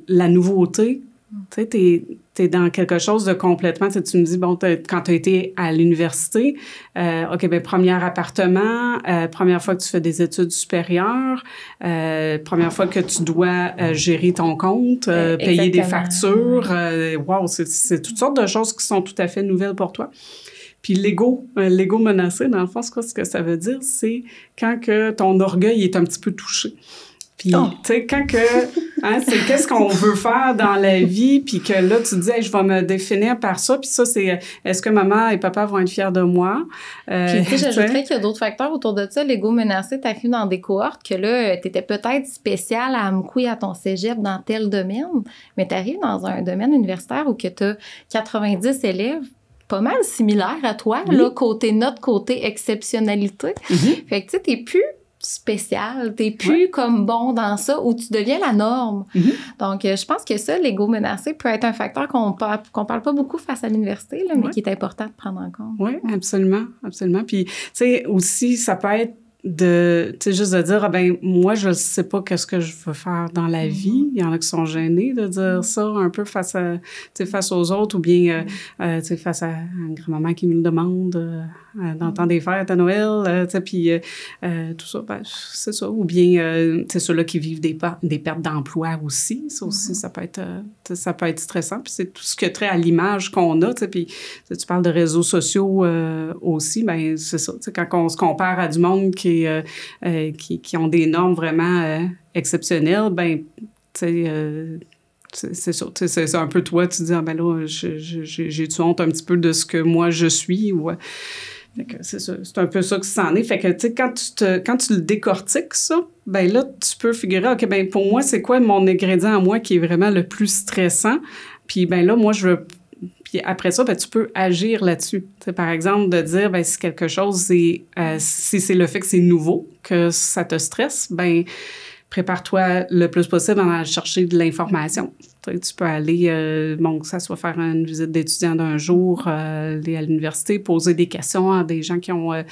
la nouveauté, tu sais, t'es dans quelque chose de complètement... Tu me dis, bon, quand tu as été à l'université, OK, premier appartement, première fois que tu fais des études supérieures, première fois que tu dois gérer ton compte, payer des factures. Wow, c'est toutes sortes de choses qui sont tout à fait nouvelles pour toi. Puis l'ego menacé, dans le fond, ce que ça veut dire, c'est quand que ton orgueil est un petit peu touché. Puis, tu sais, quand que, c'est qu'est-ce qu'on veut faire dans la vie, puis que là, tu te dis, hey, je vais me définir par ça, puis ça, c'est, est-ce que maman et papa vont être fiers de moi? Puis, tu sais, j'ajouterais qu'il y a d'autres facteurs autour de ça. L'ego menacé, t'arrives dans des cohortes que là, t'étais peut-être spécial à Amkoui à ton cégep dans tel domaine, mais t'arrives dans un domaine universitaire où que t'as 90 élèves pas mal similaires à toi, là, côté note, côté exceptionnalité. Fait que, tu sais, t'es plus spécial, t'es plus comme bon dans ça, où tu deviens la norme. Donc, je pense que ça, l'ego menacé peut être un facteur qu'on parle pas beaucoup face à l'université, là, mais qui est important de prendre en compte. Oui, absolument, absolument. Puis, tu sais, aussi, ça peut être juste de dire, moi, je sais pas qu'est-ce que je veux faire dans la vie. Il y en a qui sont gênés de dire ça un peu face aux autres, ou bien, face à une grand-maman qui nous le demande dans le temps des fêtes à Noël, puis tout ça, c'est ça. Ou bien, ceux-là qui vivent des pertes d'emploi aussi. Ça aussi, ça peut être stressant. Puis c'est tout ce qui a trait à l'image qu'on a, puis tu parles de réseaux sociaux aussi, c'est ça. Quand on se compare à du monde qui ont des normes vraiment exceptionnelles, c'est ça. C'est un peu toi, tu dis, là, j'ai-tu honte un petit peu de ce que moi je suis? Ou, fait que c'est ça, c'est un peu ça que ça en est. Fait que, tu sais, quand tu le décortiques, ça, là, tu peux figurer, OK, pour moi, c'est quoi mon ingrédient à moi qui est vraiment le plus stressant? Puis, là, moi, je veux... Puis après ça, tu peux agir là-dessus. T'sais, par exemple, de dire, si quelque chose, si c'est le fait que c'est nouveau, que ça te stresse, prépare-toi le plus possible à aller chercher de l'information. Tu peux aller, que ça soit faire une visite d'étudiant d'un jour, aller à l'université, poser des questions à des gens qui ont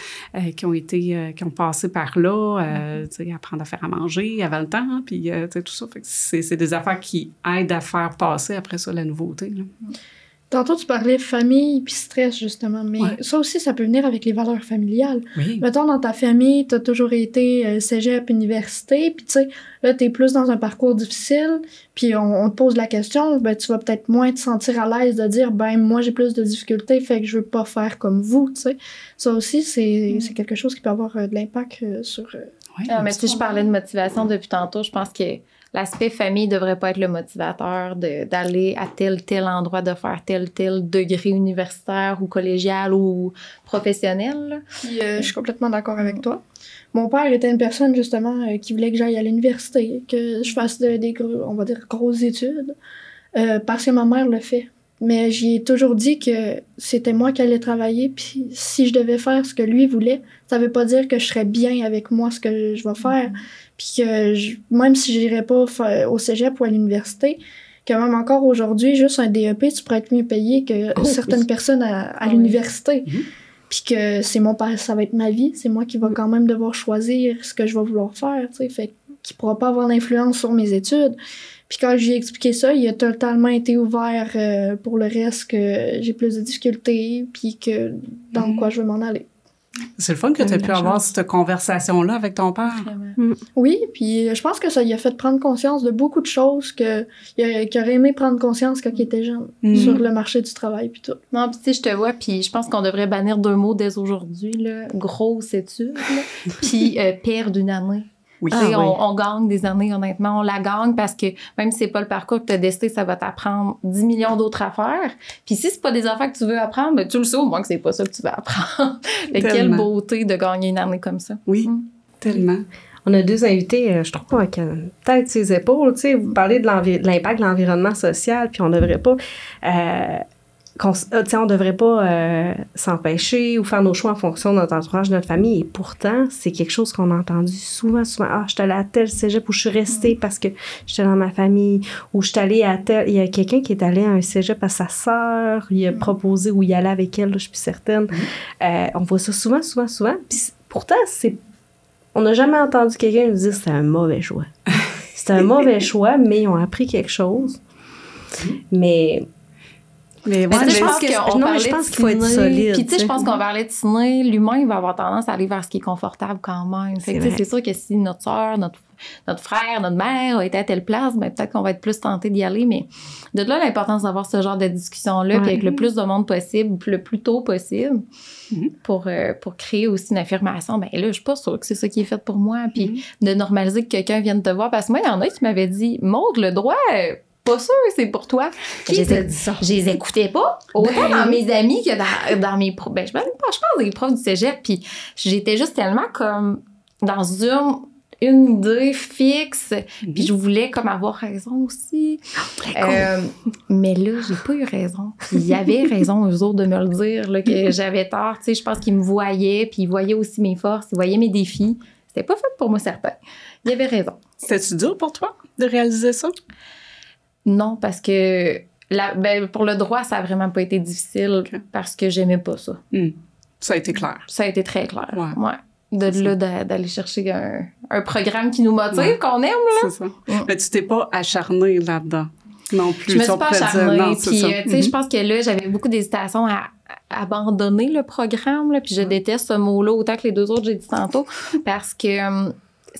passé par là, apprendre à faire à manger avant le temps, puis tout ça. Fait que c'est des affaires qui aident à faire passer après ça la nouveauté, là. Tantôt, tu parlais famille puis stress, justement, mais ça aussi, ça peut venir avec les valeurs familiales. Oui. Mettons, dans ta famille, t'as toujours été cégep, université, puis tu sais, là, t'es plus dans un parcours difficile, puis on te pose la question, tu vas peut-être moins te sentir à l'aise de dire, moi, j'ai plus de difficultés, fait que je veux pas faire comme vous, tu sais. Ça aussi, c'est quelque chose qui peut avoir de l'impact sur... mais si je parlais de motivation depuis tantôt, je pense que l'aspect famille ne devrait pas être le motivateur d'aller à tel endroit, de faire tel degré universitaire ou collégial ou professionnel. Puis, je suis complètement d'accord avec toi. Mon père était une personne, justement, qui voulait que j'aille à l'université, que je fasse des grosses études, parce que ma mère le fait. Mais j'y ai toujours dit que c'était moi qui allais travailler, puis si je devais faire ce que lui voulait, ça veut pas dire que je serais bien avec moi ce que je vais faire. Puis que même si j'irais pas au cégep ou à l'université, que même encore aujourd'hui, juste un DEP, tu pourrais être mieux payé que certaines personnes à l'université. Puis que ça va être ma vie, c'est moi qui va quand même devoir choisir ce que je vais vouloir faire, tu sais, fait qu'il pourra pas avoir d'influence sur mes études. Puis quand j'ai expliqué ça, il a totalement été ouvert pour le reste, que j'ai plus de difficultés, puis que dans quoi je veux m'en aller. C'est le fun que tu aies pu avoir cette conversation-là avec ton père. Oui, puis je pense que ça lui a fait prendre conscience de beaucoup de choses qu'il aurait aimé prendre conscience quand il était jeune, sur le marché du travail puis tout. Non, puis tu sais, je te vois, puis je pense qu'on devrait bannir 2 mots dès aujourd'hui, là. Grosse étude, là, puis perdre d'une année. Oui. On gagne des années, honnêtement. On la gagne parce que même si c'est pas le parcours que tu as décidé, ça va t'apprendre 10 millions d'autres affaires. Puis si c'est pas des affaires que tu veux apprendre, ben, tu le sais au moins que c'est pas ça que tu veux apprendre. Quelle beauté de gagner une année comme ça. Oui, tellement. On a 2 invités, je trouve, avec tête ses épaules. Tu sais, vous parlez de l'impact de l'environnement social, puis on devrait pas... on devrait pas s'empêcher ou faire nos choix en fonction de notre entourage, de notre famille. Et pourtant, c'est quelque chose qu'on a entendu souvent. Ah, je suis allée à tel cégep où je suis restée parce que j'étais dans ma famille. Ou je suis allée à tel... Il y a quelqu'un qui est allé à un cégep à sa sœur. Il a proposé où il allait avec elle, là, je suis plus certaine. On voit ça souvent. Puis pourtant, on n'a jamais entendu quelqu'un nous dire que c'était un mauvais choix. C'était un mauvais choix, mais ils ont appris quelque chose. Mais je pense qu'il faut être solide. Puis tu sais, je pense qu'on parlait de ciné, l'humain, il va avoir tendance à aller vers ce qui est confortable quand même. Fait que c'est sûr que si notre soeur, notre frère, notre mère a été à telle place, ben peut-être qu'on va être plus tenté d'y aller. Mais de là, l'importance d'avoir ce genre de discussion-là, puis avec le plus de monde possible, le plus tôt possible, pour créer aussi une affirmation. Ben là, je suis pas sûre que c'est ça qui est fait pour moi. Puis de normaliser que quelqu'un vienne te voir. Parce que moi, il y en a qui m'avaient dit, Maud, le droit... pas sûr, c'est pour toi. Qui t'a dit ça? Je les écoutais pas. Autant dans mes amis que dans mes profs. Ben, je pense des profs du cégep. Puis j'étais juste tellement comme dans une idée fixe. Puis je voulais comme avoir raison aussi. Mais là, j'ai pas eu raison. Puis il y avait raison, eux autres, de me le dire, là, que j'avais tort. Tu sais, je pense qu'ils me voyaient. Puis ils voyaient aussi mes forces. Ils voyaient mes défis. C'était pas fait pour moi, certain. Il y avait raison. C'était-tu dur pour toi de réaliser ça? Non, parce que pour le droit, ça a vraiment pas été difficile parce que j'aimais pas ça. Ça a été clair. Ça a été très clair. Ouais. D'aller chercher un programme qui nous motive, qu'on aime, là. C'est ça. Mais tu t'es pas acharnée là-dedans non plus. Je me suis pas acharnée. Puis, tu sais, je pense que là, j'avais beaucoup d'hésitation à abandonner le programme, là. Puis je déteste ce mot-là autant que les 2 autres que j'ai dit tantôt parce que...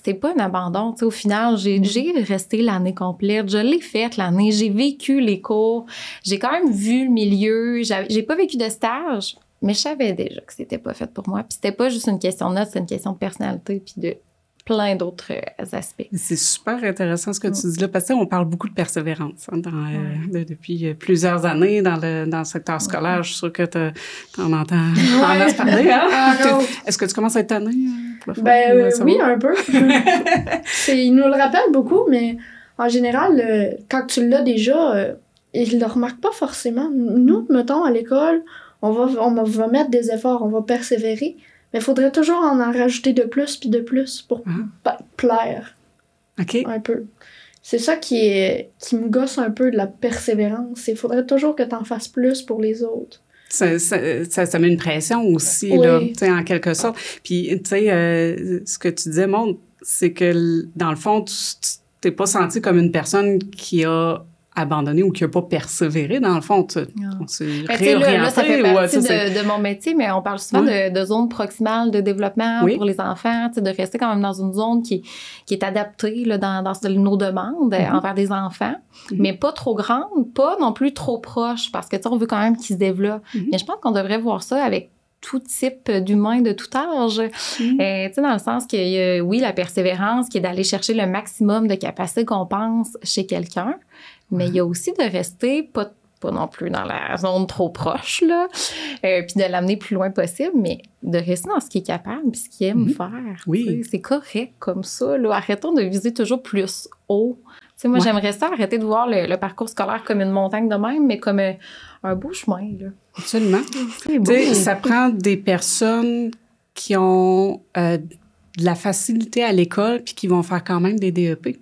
c'est pas un abandon. T'sais, au final, j'ai resté l'année complète. Je l'ai faite l'année. J'ai vécu les cours. J'ai quand même vu le milieu. J'ai pas vécu de stage, mais je savais déjà que c'était pas fait pour moi. Puis c'était pas juste une question de notes, c'est une question de personnalité puis de plein d'autres aspects. C'est super intéressant ce que tu dis là, parce qu'on parle beaucoup de persévérance depuis plusieurs années dans le secteur scolaire. Je suis sûre que t'en entends parler. Hein? Est-ce que tu commences à être tannée? Oui, un peu. Il nous le rappelle beaucoup, mais en général, quand tu l'as déjà, il le remarque pas forcément. Nous, mettons, à l'école, on va mettre des efforts, on va persévérer, mais il faudrait toujours en rajouter de plus puis de plus pour plaire. OK. Un peu. C'est ça qui me gosse un peu de la persévérance. Il faudrait toujours que tu en fasses plus pour les autres. Ça met une pression aussi, là, en quelque sorte. Puis, tu sais, ce que tu disais, Maud, c'est que, dans le fond, tu t'es pas senti comme une personne qui a abandonné ou qui n'a pas persévéré, dans le fond. On s'est réorienté. Là, ça fait partie de mon métier, mais on parle souvent de zone proximale de développement pour les enfants, de rester quand même dans une zone qui est adaptée là, dans nos demandes envers des enfants, mais pas trop grande, pas non plus trop proche, parce que on veut quand même qu'ils se développent. Mais je pense qu'on devrait voir ça avec tout type d'humain de tout âge. Dans le sens que, oui, la persévérance, qui est d'aller chercher le maximum de capacité qu'on pense chez quelqu'un, mais il y a aussi de rester pas non plus dans la zone trop proche, là, puis de l'amener plus loin possible, mais de rester dans ce qu'il est capable puis ce qu'il aime faire. Oui. C'est correct comme ça, là. Arrêtons de viser toujours plus haut. sais, moi, Ouais. j'aimerais ça arrêter de voir le parcours scolaire comme une montagne de même, mais comme un beau chemin, là. Absolument. C'est beau. Tu sais, ça prend des personnes qui ont de la facilité à l'école puis qui vont faire quand même des DEP.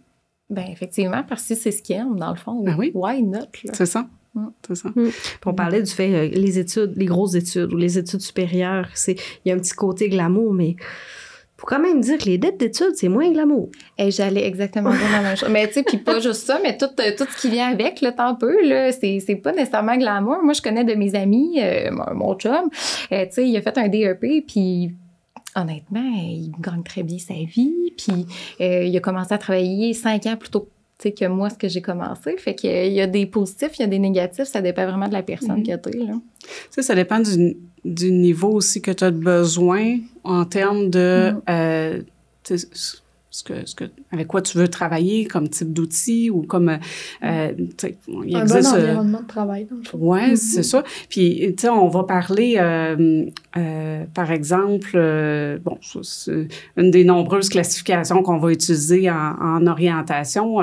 Ben effectivement, parce que c'est ce qu'ils aiment, dans le fond. Ben oui. Why not, là? C'est ça. Mm. C'est ça. Puis on parlait du fait, les études, les grosses études ou les études supérieures, il y a un petit côté glamour, mais faut quand même dire que les dettes d'études, c'est moins glamour. Et j'allais exactement dire la même chose. Mais tu sais, puis pas juste ça, mais tout ce qui vient avec, le temps peu, là, c'est pas nécessairement glamour. Moi, je connais de mes amis, mon chum, tu sais, il a fait un DEP, puis honnêtement, il gagne très bien sa vie, puis il a commencé à travailler 5 ans plus tôt, tu sais, que moi, ce que j'ai commencé. Fait qu'il y a des positifs, il y a des négatifs, ça dépend vraiment de la personne que t'es, là. Tu sais, ça dépend du niveau aussi que tu as besoin en termes de tu sais, avec quoi tu veux travailler comme type d'outil ou comme tu sais, il Un existe bon environnement de travail, dans le fond. ouais, c'est ça. Puis, tu sais, on va parler, par exemple, bon, c'est une des nombreuses classifications qu'on va utiliser en orientation.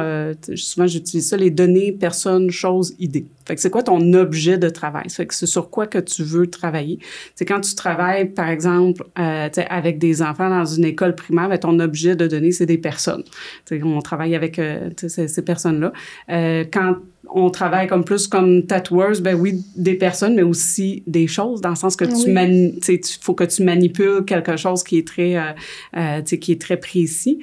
Souvent, j'utilise ça, les données, personnes, choses, idées. Fait que c'est quoi ton objet de travail? Fait que c'est sur quoi que tu veux travailler. C'est quand tu travailles, par exemple, tu sais, avec des enfants dans une école primaire, ben, ton objet de données, c'est des personnes. Tu sais, on travaille avec tu sais, ces personnes-là. Quand on travaille plus comme tatoueuse, ben oui, des personnes, mais aussi des choses, dans le sens que tu sais, faut que tu manipules quelque chose qui est très, tu sais, qui est très précis.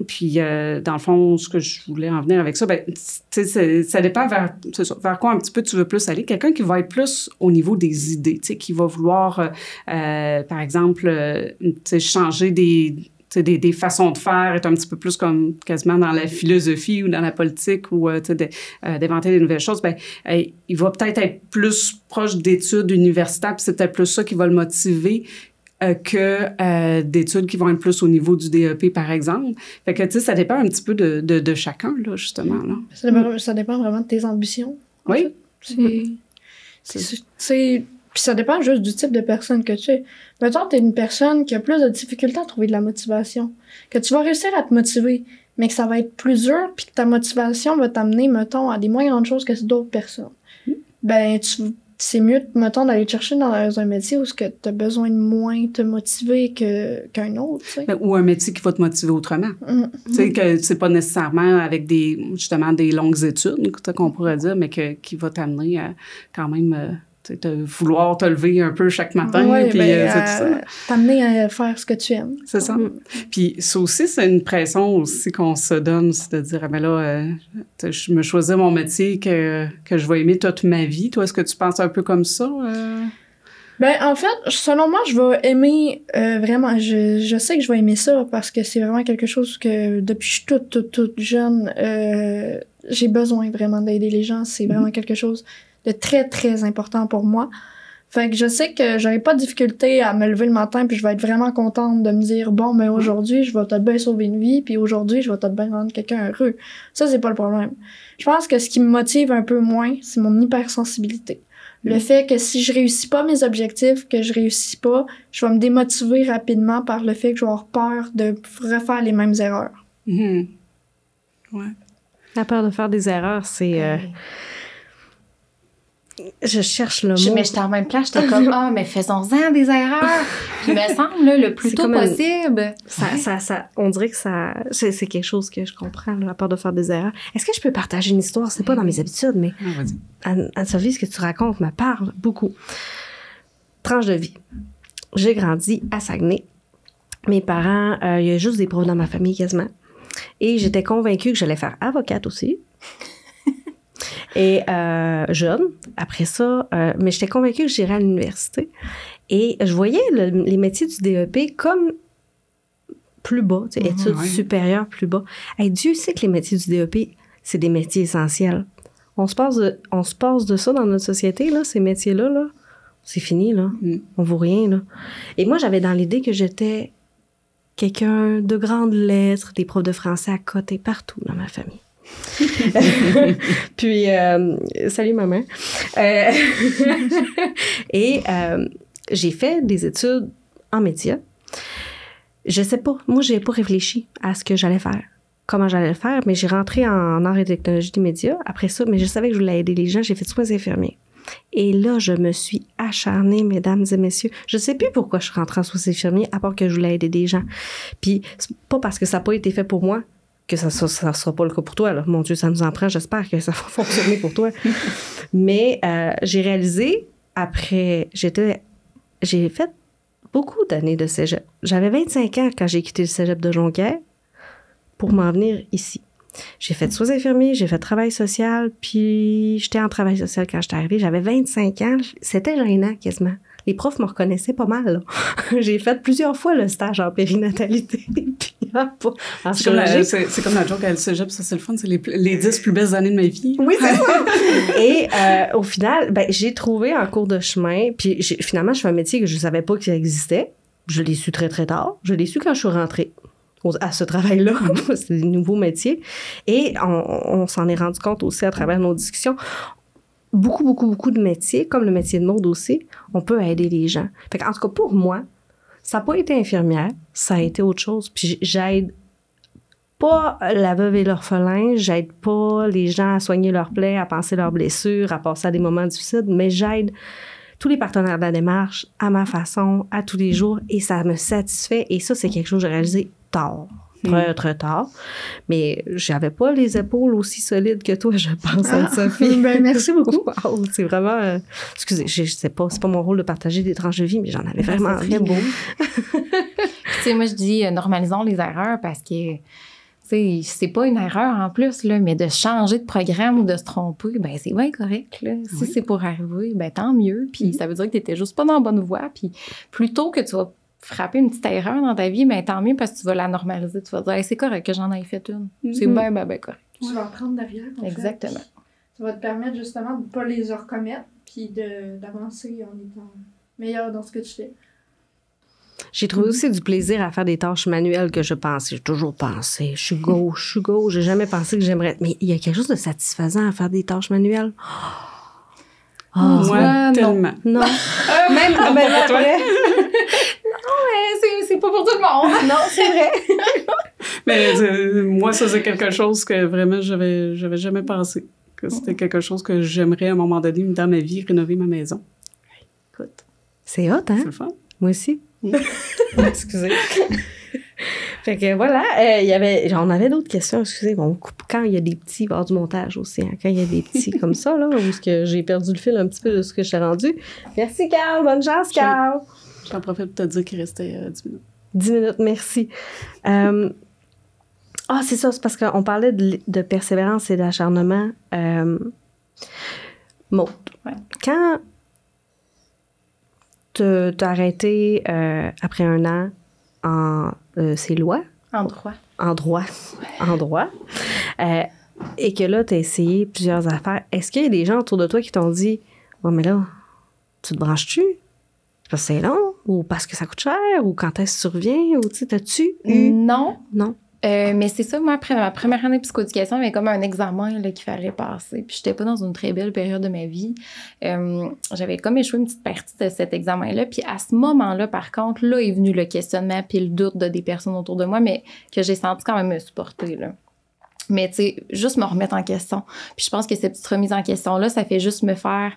Puis, dans le fond, ce que je voulais en venir avec ça, ben, tu sais, ça dépend vers quoi un petit peu tu veux plus aller. Quelqu'un qui va être plus au niveau des idées, tu sais, qui va vouloir, par exemple, tu sais, changer des façons de faire, être un petit peu plus comme quasiment dans la philosophie ou dans la politique ou d'inventer des nouvelles choses, ben il va peut-être être plus proche d'études universitaires, puis c'est peut-être plus ça qui va le motiver que d'études qui vont être plus au niveau du DEP, par exemple. Fait que, tu sais, ça dépend un petit peu de chacun, là, justement. Là. Ça dépend vraiment de tes ambitions. Oui. Puis ça dépend juste du type de personne que tu es. Mettons, t'es une personne qui a plus de difficultés à trouver de la motivation. Que tu vas réussir à te motiver, mais que ça va être plus dur, puis que ta motivation va t'amener, mettons, à des moins grandes choses que d'autres personnes. Ben, c'est mieux, mettons, d'aller te chercher dans un métier où tu as besoin de moins te motiver qu'un autre, tu sais. Ou un métier qui va te motiver autrement. Tu sais, que c'est pas nécessairement avec justement des longues études, qu'on pourrait dire, mais qui va t'amener à quand même... vouloir te lever un peu chaque matin, puis c'est tout ça. T'amener à faire ce que tu aimes. C'est ça. Puis ça aussi, c'est une pression aussi qu'on se donne, c'est de dire, ah ben là, je me choisis mon métier que je vais aimer toute ma vie. Toi, est-ce que tu penses un peu comme ça? Ben, en fait, selon moi, je vais aimer vraiment, je sais que je vais aimer ça parce que c'est vraiment quelque chose que depuis que je suis toute jeune, j'ai besoin vraiment d'aider les gens. C'est vraiment quelque chose de très, très important pour moi. Fait que je sais que j'aurai pas de difficulté à me lever le matin puis je vais être vraiment contente de me dire, bon, ben aujourd'hui, je vais peut-être bien sauver une vie puis aujourd'hui, je vais peut-être bien rendre quelqu'un heureux. Ça, c'est pas le problème. Je pense que ce qui me motive un peu moins, c'est mon hypersensibilité. Le fait que si je réussis pas mes objectifs, que je réussis pas, je vais me démotiver rapidement par le fait que je vais avoir peur de refaire les mêmes erreurs. Ouais. La peur de faire des erreurs, c'est... Je cherche le mot. Mais j'étais en même place, j'étais comme, mais faisons-en des erreurs. Il me semble, là, le plus tôt possible. On dirait que c'est quelque chose que je comprends, la peur de faire des erreurs. Est-ce que je peux partager une histoire? C'est pas dans mes habitudes, mais Anne-Sophie, ce que tu racontes me parle beaucoup. Tranche de vie. J'ai grandi à Saguenay. Mes parents, il y a juste des profs dans ma famille quasiment. Et j'étais convaincue que j'allais faire avocate aussi. Et jeune, après ça, mais j'étais convaincue que j'irais à l'université. Et je voyais les métiers du DEP comme plus bas, tu sais, études supérieures plus bas. Hey, Dieu sait que les métiers du DEP, c'est des métiers essentiels. On se passe de ça dans notre société, là, ces métiers-là, là. C'est fini, là. On vaut rien, là. Et moi, j'avais dans l'idée que j'étais quelqu'un de grandes lettres, des profs de français à côté partout dans ma famille. Puis, salut maman. Et j'ai fait des études en médias. Je sais pas, moi, j'ai pas réfléchi à ce que j'allais faire. comment j'allais le faire, mais j'ai rentré en arts et technologies des médias. Après ça, mais je savais que je voulais aider les gens. J'ai fait soins infirmiers. Et là, je me suis acharnée, mesdames et messieurs. Je sais plus pourquoi je suis rentrée en soins infirmiers, à part que je voulais aider des gens. Puis, c'est pas parce que ça n'a pas été fait pour moi que ça sera pas le cas pour toi. Là. Mon Dieu, ça nous en prend. J'espère que ça va fonctionner pour toi. Mais j'ai réalisé, après, j'ai fait beaucoup d'années de cégep. J'avais 25 ans quand j'ai quitté le cégep de Jonquière pour m'en venir ici. J'ai fait soins infirmiers, j'ai fait travail social, puis j'étais en travail social quand j'étais arrivée. J'avais 25 ans. C'était gênant quasiment. Les profs me reconnaissaient pas mal. Là. J'ai fait plusieurs fois le stage en périnatalité. C'est comme la joke à le cégep, ça c'est le fun, c'est les 10 plus belles années de ma vie. Oui, c'est ça. Et au final, j'ai trouvé en cours de chemin, puis finalement, je fais un métier que je savais pas qu'il existait. Je l'ai su très, très tard. Je l'ai su quand je suis rentrée à ce travail-là. C'est des nouveaux métiers. Et on s'en est rendu compte aussi à travers nos discussions. Beaucoup de métiers, comme le métier de mode aussi, on peut aider les gens. Fait en tout cas, pour moi, ça n'a pas été infirmière, ça a été autre chose. Puis j'aide pas la veuve et l'orphelin, j'aide pas les gens à soigner leurs plaies, à penser leurs blessures, à passer à des moments difficiles, mais j'aide tous les partenaires de la démarche à ma façon, à tous les jours, et ça me satisfait. Et ça, c'est quelque chose que j'ai réalisé tard. Très tard. Mais j'avais pas les épaules aussi solides que toi, je pense, Anne-Sophie. Merci beaucoup. Wow, c'est vraiment... excusez, c'est pas mon rôle de partager des tranches de vie, mais j'en avais vraiment envie. C'est très beau. Tu sais, moi, je dis normalisons les erreurs parce que c'est pas une erreur en plus, là, mais de changer de programme ou de se tromper, ben c'est bien correct. Là. Si c'est pour arriver, ben tant mieux. Puis ça veut dire que t'étais juste pas dans la bonne voie. Puis plutôt que tu vas frapper une petite erreur dans ta vie, ben tant mieux parce que tu vas la normaliser. Tu vas dire, hey, c'est correct que j'en ai fait une. C'est bien correct. Tu vas apprendre derrière. Exactement. Ça va te permettre justement de ne pas les recommettre puis d'avancer en étant meilleur dans ce que tu fais. J'ai trouvé aussi du plaisir à faire des tâches manuelles que je pensais. J'ai toujours pensé. Je suis gauche. J'ai jamais pensé que j'aimerais. Mais il y a quelque chose de satisfaisant à faire des tâches manuelles. Ouais, tellement. Non. Même après. C'est pas pour tout le monde. Non, c'est vrai. Mais moi, ça, c'est quelque chose que vraiment, j'avais jamais pensé. Que c'était quelque chose que j'aimerais à un moment donné dans ma vie, rénover ma maison. Écoute. C'est hot, hein? C'est le fun. Moi aussi. Excusez. Fait que voilà, on avait d'autres questions, excusez. Bon, quand il y a des petits, il va y avoir du montage aussi. Hein, quand il y a des petits comme ça, là, où est-ce que j'ai perdu le fil un petit peu de ce que je t'ai rendu. Merci, Carl. Bonne chance, Carl. J'en profite pour te dire qu'il restait 10 minutes. 10 minutes, merci. C'est ça, c'est parce qu'on parlait de persévérance et d'acharnement. Maud, quand t'as arrêté après un an c'est loi? En droit. En droit. En droit. Et que là, t'as essayé plusieurs affaires. Est-ce qu'il y a des gens autour de toi qui t'ont dit « Ouais, mais là, tu te branches-tu? Parce que c'est long? Ou parce que ça coûte cher? Ou quand est-ce que tu reviens? Ou tu sais, t'as-tu eu? » Non. Non. Mais c'est ça, moi, après ma première année de psychoéducation, il y avait comme un examen là, qu'il fallait passer. Puis j'étais pas dans une très belle période de ma vie. J'avais comme échoué une petite partie de cet examen-là. Puis à ce moment-là, par contre, là est venu le questionnement puis le doute de des personnes autour de moi, mais que j'ai senti quand même me supporter, là. Mais tu sais, juste me remettre en question. Puis je pense que cette petite remise en question-là, ça fait juste me faire...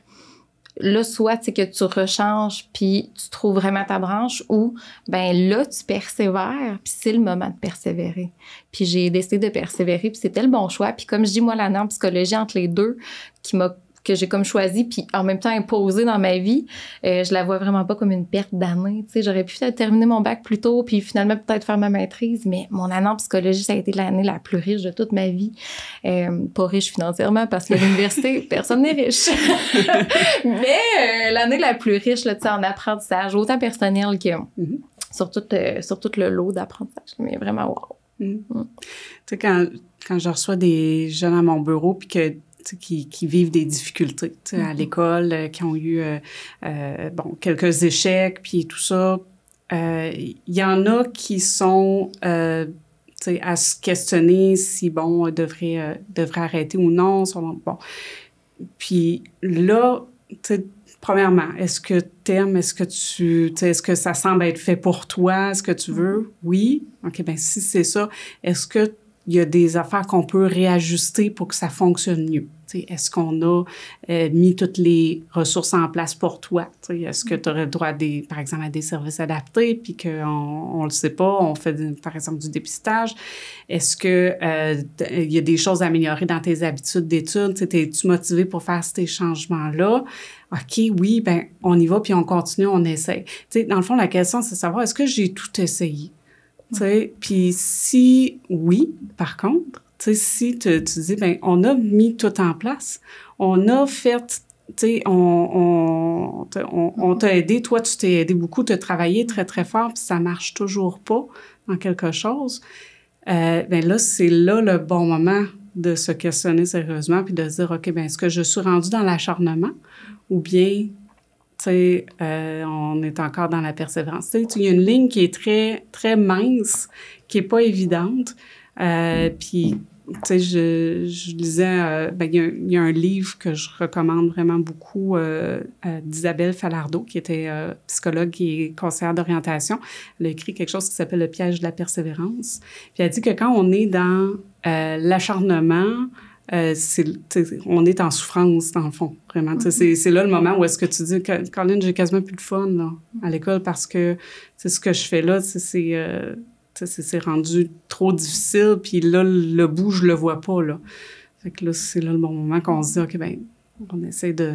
Là, soit c'est que tu rechanges puis tu trouves vraiment ta branche ou ben là, tu persévères puis c'est le moment de persévérer. Puis j'ai décidé de persévérer puis c'était le bon choix. Puis comme je dis, moi, l'année en psychologie entre les deux que j'ai comme choisi puis en même temps imposé dans ma vie, je la vois vraiment pas comme une perte d'année. Tu sais, j'aurais pu terminer mon bac plus tôt puis finalement peut-être faire ma maîtrise, mais mon année en psychologie, ça a été l'année la plus riche de toute ma vie. Pas riche financièrement parce que l'université, personne n'est riche. Mais l'année la plus riche, là, tu sais, en apprentissage, autant personnel que sur tout le lot d'apprentissage. Mais vraiment, wow. Tu sais, quand je reçois des jeunes à mon bureau puis que qui vivent des difficultés à l'école, qui ont eu quelques échecs, puis tout ça. Il y en a qui sont à se questionner si, devrait arrêter ou non. Puis là, premièrement, est-ce que t'aimes? Est-ce que ça semble être fait pour toi? Est-ce que tu veux? Oui. OK, ben si c'est ça, est-ce que il y a des affaires qu'on peut réajuster pour que ça fonctionne mieux. T'sais, est-ce qu'on a mis toutes les ressources en place pour toi? T'sais, est-ce que tu aurais le droit, par exemple, à des services adaptés, puis qu'on le sait pas, on fait, par exemple, du dépistage? Est-ce que il y a des choses à améliorer dans tes habitudes d'études? Es-tu motivé pour faire ces changements-là? OK, oui, ben on y va, puis on continue, on essaie. T'sais, dans le fond, la question, c'est de savoir, est-ce que j'ai tout essayé? Puis si oui, par contre, si tu dis, ben on a mis tout en place, on a fait, on t'a aidé, toi, tu t'es aidé beaucoup, tu as travaillé très, très fort, puis ça marche toujours pas dans quelque chose, ben là, c'est là le bon moment de se questionner sérieusement, puis de se dire, OK, ben est-ce que je suis rendue dans l'acharnement, ou bien... on est encore dans la persévérance. Il y a une ligne qui est très, très mince, qui est pas évidente. Puis, je lisais, il y a un livre que je recommande vraiment beaucoup d'Isabelle Falardeau, qui était psychologue et conseillère d'orientation. Elle a écrit quelque chose qui s'appelle « Le piège de la persévérance ». Puis elle dit que quand on est dans l'acharnement, on est en souffrance, dans le fond, vraiment. Mm-hmm. C'est là le moment où est-ce que tu dis, Colin, j'ai quasiment plus de fun là, à l'école parce que ce que je fais là, c'est rendu trop difficile, puis là, le bout, je le vois pas, là. Fait que là, c'est là le bon moment qu'on se dit, OK, ben on essaie de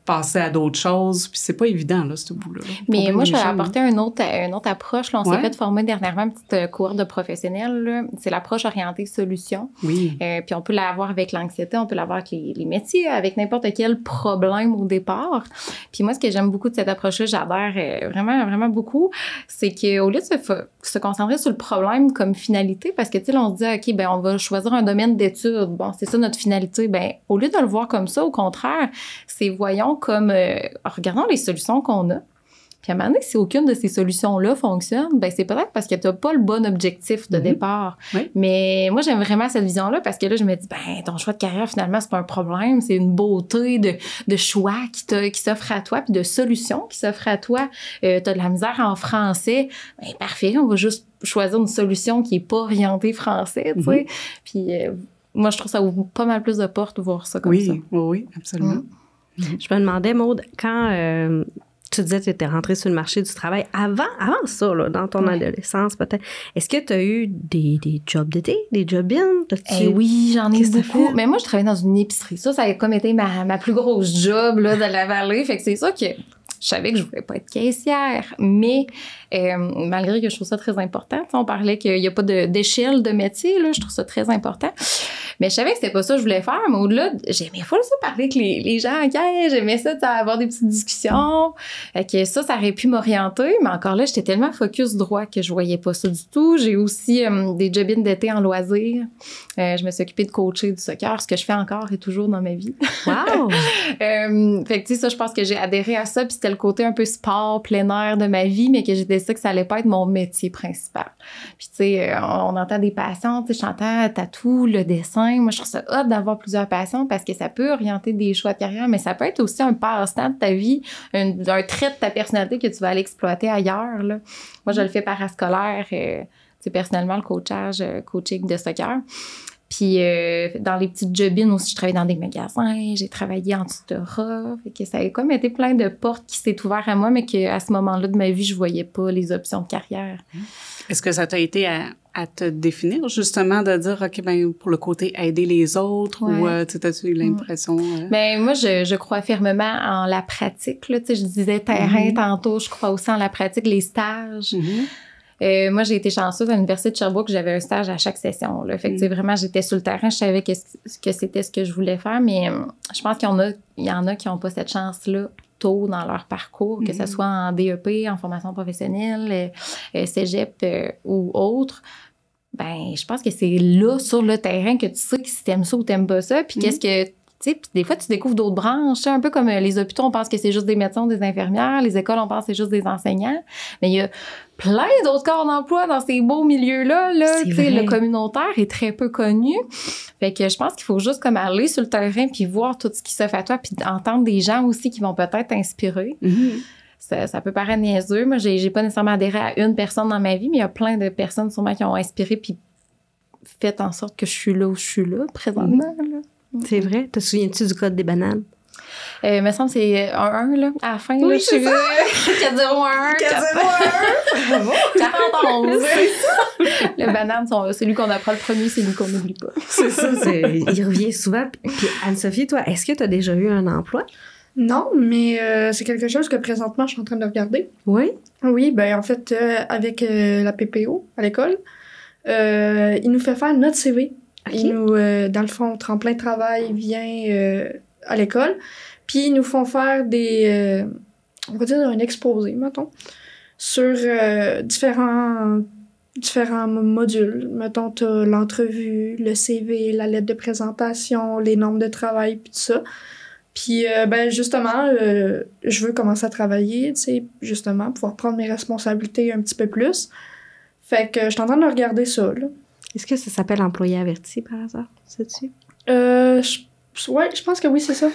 passer à d'autres choses, puis c'est pas évident, là, ce bout-là. Mais moi, je vais apporter une autre approche. Là, on s'est fait former dernièrement une petite cohorte de professionnels. Là. C'est l'approche orientée solution. Oui. Puis on peut l'avoir avec l'anxiété, on peut l'avoir avec les métiers, avec n'importe quel problème au départ. Puis moi, ce que j'aime beaucoup de cette approche-là, j'adhère vraiment, vraiment beaucoup, c'est qu'au lieu de se concentrer sur le problème comme finalité, parce que, tu sais, là, on se dit, OK, ben on va choisir un domaine d'études. Bon, c'est ça notre finalité. Ben au lieu de le voir comme ça, au contraire, c'est voyons comme, regardons les solutions qu'on a. Puis à un moment donné, si aucune de ces solutions-là fonctionne, ben c'est peut-être parce que tu n'as pas le bon objectif de départ. Oui. Mais moi, j'aime vraiment cette vision-là parce que là, je me dis, ben ton choix de carrière, finalement, c'est pas un problème. C'est une beauté de choix qui s'offre à toi puis de solutions qui s'offrent à toi. Tu as de la misère en français. Ben parfait, on va juste choisir une solution qui n'est pas orientée français, tu sais. Puis... moi, je trouve ça ouvre pas mal plus de portes de voir ça comme ça. Oui, absolument. Je me demandais, Maude, quand tu disais que tu étais rentrée sur le marché du travail, avant ça, là, dans ton adolescence peut-être, est-ce que tu as eu des jobs d'été, des job-in? Oui, j'en ai beaucoup. Mais moi, je travaillais dans une épicerie. Ça a comme été ma plus grosse job là, de la vallée. Fait que c'est ça que... Je savais que je voulais pas être caissière, mais malgré que je trouve ça très important, on parlait qu'il n'y a pas d'échelle de métier, là, je trouve ça très important. Mais je savais que c'était pas ça que je voulais faire, mais au-delà, j'aimais full ça parler avec les gens en caisse, j'aimais ça, avoir des petites discussions. Que ça aurait pu m'orienter, mais encore là, j'étais tellement focus droit que je voyais pas ça du tout. J'ai aussi des job-ins d'été en loisirs. Je me suis occupée de coacher du soccer, ce que je fais encore et toujours dans ma vie. Wow! Fait que tu sais, ça, je pense que j'ai adhéré à ça, puis c'était le côté un peu sport, plein air de ma vie, mais que j'ai décidé que ça allait pas être mon métier principal. Puis tu sais, on entend des passions, tu sais, j'entends tatou, le dessin. Moi, je trouve ça hot d'avoir plusieurs passions parce que ça peut orienter des choix de carrière, mais ça peut être aussi un passe-temps de ta vie, un trait de ta personnalité que tu vas aller exploiter ailleurs, là. Moi, je le fais parascolaire, tu sais, personnellement, le coaching de soccer. Puis dans les petites job-ins aussi, je travaillais dans des magasins, j'ai travaillé en tutorat. Fait que ça a comme été plein de portes qui s'est ouvert à moi, mais qu'à ce moment-là de ma vie, je voyais pas les options de carrière. Est-ce que ça t'a été à te définir, justement, de dire, OK, ben pour le côté aider les autres, ou t'as-tu eu l'impression... Ben moi, je crois fermement en la pratique, là. Tu sais, je disais terrain tantôt, je crois aussi en la pratique, les stages. Moi, j'ai été chanceuse à l'Université de Sherbrooke, j'avais un stage à chaque session, là. Fait que, vraiment, j'étais sur le terrain, je savais que c'était ce que je voulais faire, mais je pense qu'il y en a qui n'ont pas cette chance-là tôt dans leur parcours, que ce soit en DEP, en formation professionnelle, cégep ou autre. Ben, je pense que c'est là, sur le terrain, que tu sais que si t'aimes ça ou t'aimes pas ça, puis qu'est-ce que... Tu sais, puis des fois, tu découvres d'autres branches. Un peu comme les hôpitaux, on pense que c'est juste des médecins ou des infirmières. Les écoles, on pense que c'est juste des enseignants. Mais il y a plein d'autres corps d'emploi dans ces beaux milieux-là. Là. Tu sais, le communautaire est très peu connu. Fait que je pense qu'il faut juste comme aller sur le terrain puis voir tout ce qui s'offre à toi puis entendre des gens aussi qui vont peut-être t'inspirer. Ça peut paraître niaiseux. Moi, j'ai pas nécessairement adhéré à une personne dans ma vie, mais il y a plein de personnes sûrement qui ont inspiré puis fait en sorte que je suis là où je suis là, présentement. Là. C'est vrai? Te souviens-tu du code des bananes? Il me semble que c'est 1-1, là, à la fin. Oui, là, c'est ça! 4-0-1, 4-0-1! Bravo! 41. Le banane, c'est lui qu'on apprend le premier, c'est lui qu'on n'oublie pas. C'est ça, il revient souvent. Puis Anne-Sophie, toi, est-ce que tu as déjà eu un emploi? Non, mais c'est quelque chose que présentement, je suis en train de regarder. Oui? Oui, ben en fait, avec la PPO à l'école, il nous fait faire notre CV. Okay. Il nous, dans le fond, Tremplin de travail vient à l'école, puis ils nous font faire des, on va dire un exposé, mettons, sur différents modules. Mettons, t'as l'entrevue, le CV, la lettre de présentation, les normes de travail, puis tout ça. Puis, ben justement, je veux commencer à travailler, tu sais, justement, pouvoir prendre mes responsabilités un petit peu plus. Fait que je suis en train de regarder ça, là. Est-ce que ça s'appelle employé averti, par hasard? Sais-tu? Ouais, je pense que oui, c'est ça.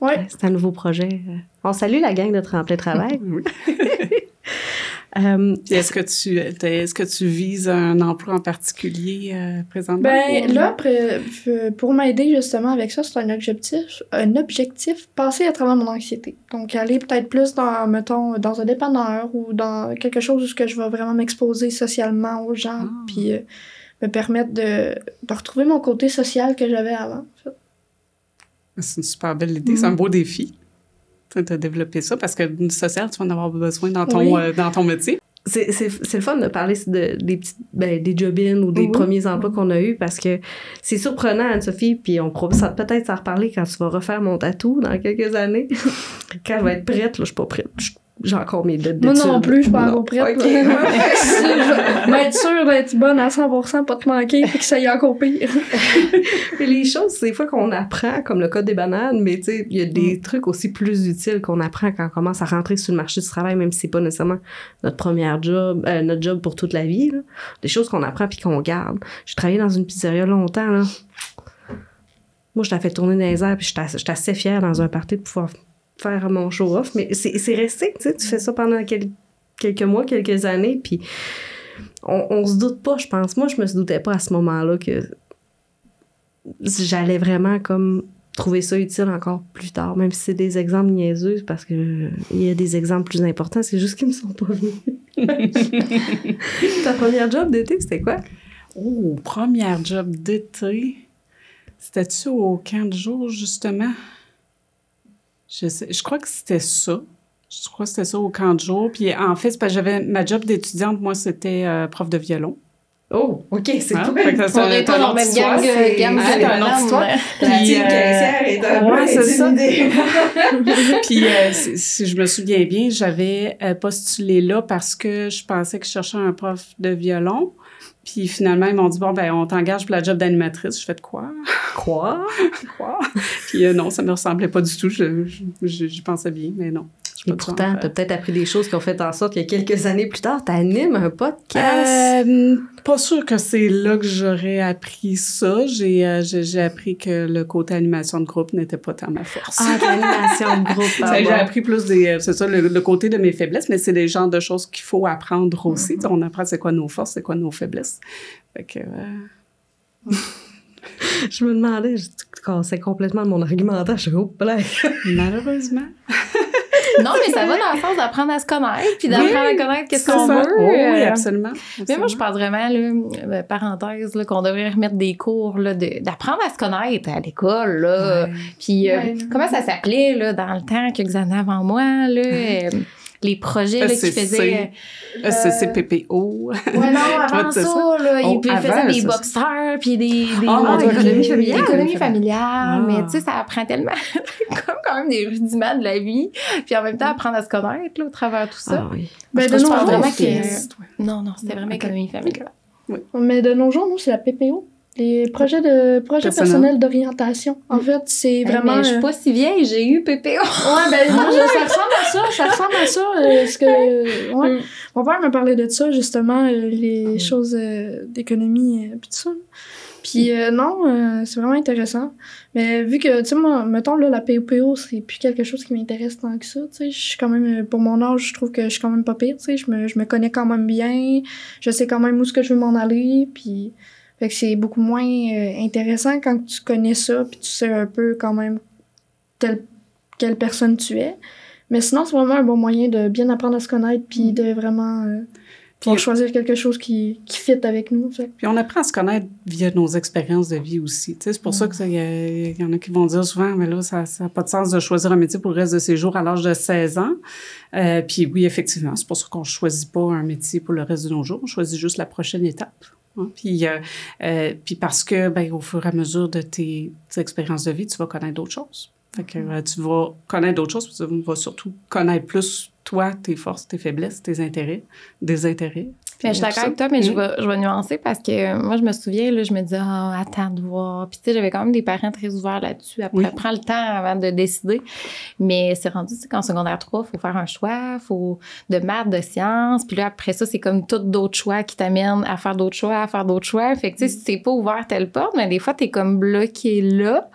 Ouais. C'est un nouveau projet. On salue la gang de Tremplin Travail. Oui. Est-ce que tu vises un emploi en particulier présentement? Ben là, pour m'aider justement avec ça, c'est un objectif passer à travers mon anxiété. Donc aller peut-être plus dans, mettons, dans un dépanneur ou dans quelque chose où je vais vraiment m'exposer socialement aux gens, puis me permettre de retrouver mon côté social que j'avais avant. En fait. C'est une super belle idée, c'est un beau défi. Tu as développé ça parce que du social, tu vas en avoir besoin dans ton métier. C'est le fun de parler des job-ins ou des premiers emplois qu'on a eus parce que c'est surprenant, Anne-Sophie, puis on pourra peut-être s'en reparler quand tu vas refaire mon tatou dans quelques années. Quand elle va être prête, là, je suis pas prête. J'ai encore mes dettes d'études. Moi non plus, je suis pas encore prête. Okay. Je vais être sûre d'être bonne à 100%, pas te manquer, et que ça y est encore pire. Mais les choses, c'est des fois qu'on apprend, comme le code des bananes, mais tu sais, il y a des trucs aussi plus utiles qu'on apprend quand on commence à rentrer sur le marché du travail, même si c'est pas nécessairement notre job pour toute la vie, là. Des choses qu'on apprend puis qu'on garde. J'ai travaillé dans une pizzeria longtemps, là. Moi, je t'ai fait tourner dans les airs, puis j'étais assez fière dans un party de pouvoir faire mon show-off, mais c'est resté, tu sais, tu fais ça pendant quelques mois, quelques années, puis on se doute pas, je pense. Moi, je me doutais pas à ce moment-là que j'allais vraiment comme trouver ça utile encore plus tard, même si c'est des exemples niaiseux, parce que il y a des exemples plus importants, c'est juste qu'ils me sont pas venus. Ta première job d'été, c'était quoi? Oh, première job d'été, c'était-tu au camp de jour, justement? Je crois que c'était ça. Je crois que c'était ça au camp de jour. Puis en fait, c'est parce que j'avais ma job d'étudiante, moi, c'était prof de violon. Oh, OK, c'est cool. On n'est pas dans le même gamme que un autre histoire. Puis, ouais, c'est ça. Puis, si je me souviens bien, j'avais postulé là parce que je pensais que je cherchais un prof de violon. Puis finalement, ils m'ont dit, bon, ben on t'engage pour la job d'animatrice. Je fais de quoi? Quoi? Puis non, ça me ressemblait pas du tout. J'y pensais bien, mais non. Et pourtant, t'as peut-être appris des choses qui ont fait en sorte que quelques années plus tard, t'animes un podcast. Pas sûr que c'est là que j'aurais appris ça. J'ai appris que le côté animation de groupe n'était pas tant ma force. Ah, l'animation de groupe, pardon. J'ai appris plus c'est ça, le côté de mes faiblesses, mais c'est des genres de choses qu'il faut apprendre aussi. Mm-hmm. On apprend c'est quoi nos forces, c'est quoi nos faiblesses. Fait que... Je me demandais, je cassais complètement de mon argumentaire. Je suis au plein. Malheureusement. Non, mais ça va dans le sens d'apprendre à se connaître, puis d'apprendre à connaître qu'est-ce qu'on veut. Oh, oui, absolument. Mais moi, je pense vraiment, là, parenthèse, là, qu'on devrait remettre des cours là, d'apprendre à se connaître à l'école. Là. Ouais. Puis, comment ça s'appelait là, dans le temps, quelques années avant moi? Là, les projets là, qu'ils faisaient... c'est PPO. Ouais, non, avant ça, là, ils faisaient des boxeurs, puis des économies familiales. Économie familiale, mais tu sais, ça apprend tellement comme quand même des rudiments de la vie, puis en même temps, apprendre à se connaître là, au travers tout ça. Ah oui. Ben, de nos jours, vraiment Non, c'était vraiment économie familiale. Oui. Mais de nos jours, nous, c'est la PPO. Les projets personnels d'orientation. En fait, c'est vraiment... Mais je suis pas si vieille, j'ai eu PPO. Ouais, ben non, ça ressemble à ça. Ouais. Mon père m'a parlé de ça, justement, les choses d'économie, puis tout ça. Puis non, c'est vraiment intéressant. Mais vu que, tu sais, moi, mettons, là, la PPO, c'est plus quelque chose qui m'intéresse tant que ça, tu sais. Je suis quand même, pour mon âge, je trouve que je suis quand même pas pire, tu sais. Je me connais quand même bien. Je sais quand même où est-ce que je veux m'en aller, puis... Fait que c'est beaucoup moins intéressant quand tu connais ça, puis tu sais un peu quand même quelle personne tu es. Mais sinon, c'est vraiment un bon moyen de bien apprendre à se connaître, puis de vraiment pour choisir quelque chose qui fit avec nous. En fait. Puis on apprend à se connaître via nos expériences de vie aussi. Tu sais, c'est pour ça qu'il y en a qui vont dire souvent, mais là, ça n'a pas de sens de choisir un métier pour le reste de ses jours à l'âge de 16 ans. Puis oui, effectivement, c'est pour ça qu'on ne choisit pas un métier pour le reste de nos jours. On choisit juste la prochaine étape. Hein? Puis parce que, ben, au fur et à mesure de tes expériences de vie, tu vas connaître d'autres choses. Fait que tu vas connaître d'autres choses, tu vas surtout connaître plus toi, tes forces, tes faiblesses, tes intérêts, des intérêts. Mais je suis d'accord avec toi, mais je vais nuancer parce que moi, je me souviens, là, je me disais, attends de voir. Puis, tu sais, j'avais quand même des parents très ouverts là-dessus. Après, prends le temps avant de décider. Mais c'est rendu, tu sais, qu'en secondaire 3, il faut faire un choix, de maths, de sciences. Puis là, après ça, c'est comme tout d'autres choix qui t'amènent à faire d'autres choix, Fait que, tu sais, si t'es pas ouvert telle porte, mais des fois, t'es comme bloqué là.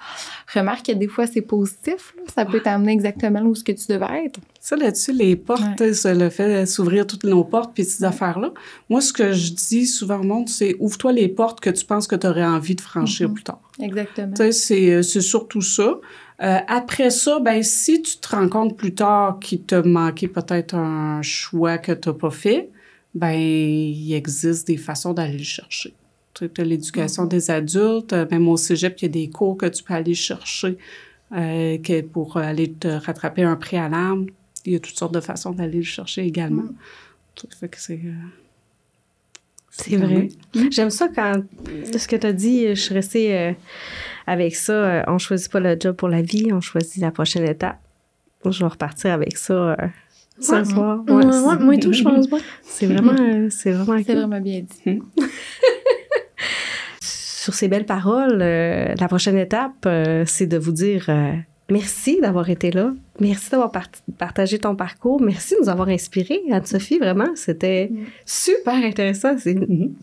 Remarque que des fois, c'est positif. Là. Ça peut t'amener exactement où ce que tu devais être. Ça, là-dessus, les portes, le fait s'ouvrir toutes nos portes puis ces affaires-là. Moi, ce que je dis souvent au monde, c'est ouvre-toi les portes que tu penses que tu aurais envie de franchir plus tard. Exactement. Tu sais, c'est surtout ça. Après ça, ben si tu te rends compte plus tard qu'il t'a manqué peut-être un choix que tu n'as pas fait, ben il existe des façons d'aller le chercher. Tu as l'éducation des adultes, même au cégep, il y a des cours que tu peux aller chercher pour aller te rattraper un préalable. Il y a toutes sortes de façons d'aller le chercher également. Ça fait que c'est vrai. J'aime ça quand ce que tu as dit, je suis restée avec ça. On choisit pas le job pour la vie, on choisit la prochaine étape. Je vais repartir avec ça ce soir. Moi et tout, je pense pas. C'est vraiment C'est vraiment bien dit. Sur ces belles paroles, la prochaine étape, c'est de vous dire merci d'avoir été là. Merci d'avoir partagé ton parcours. Merci de nous avoir inspirés, Anne-Sophie, vraiment. C'était super intéressant. C'est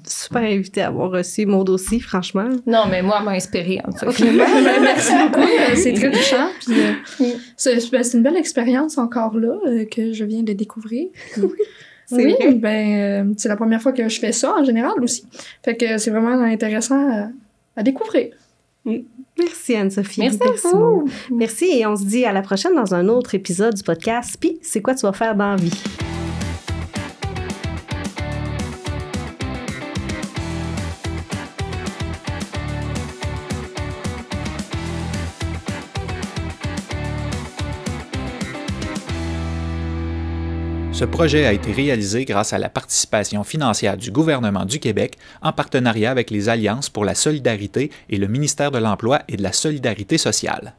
super invité à avoir reçu Maud aussi, franchement. Non, mais moi, elle m'a inspirée, Anne-Sophie. Merci beaucoup. C'est très touchant. Puis, c'est une belle expérience encore là que je viens de découvrir. Oui, c'est la première fois que je fais ça en général aussi. Fait que c'est vraiment intéressant à découvrir. Merci Anne-Sophie. Merci à vous. Merci et on se dit à la prochaine dans un autre épisode du podcast. Puis, c'est quoi tu vas faire dans la vie? Ce projet a été réalisé grâce à la participation financière du gouvernement du Québec en partenariat avec les Alliances pour la solidarité et le ministère de l'Emploi et de la Solidarité sociale.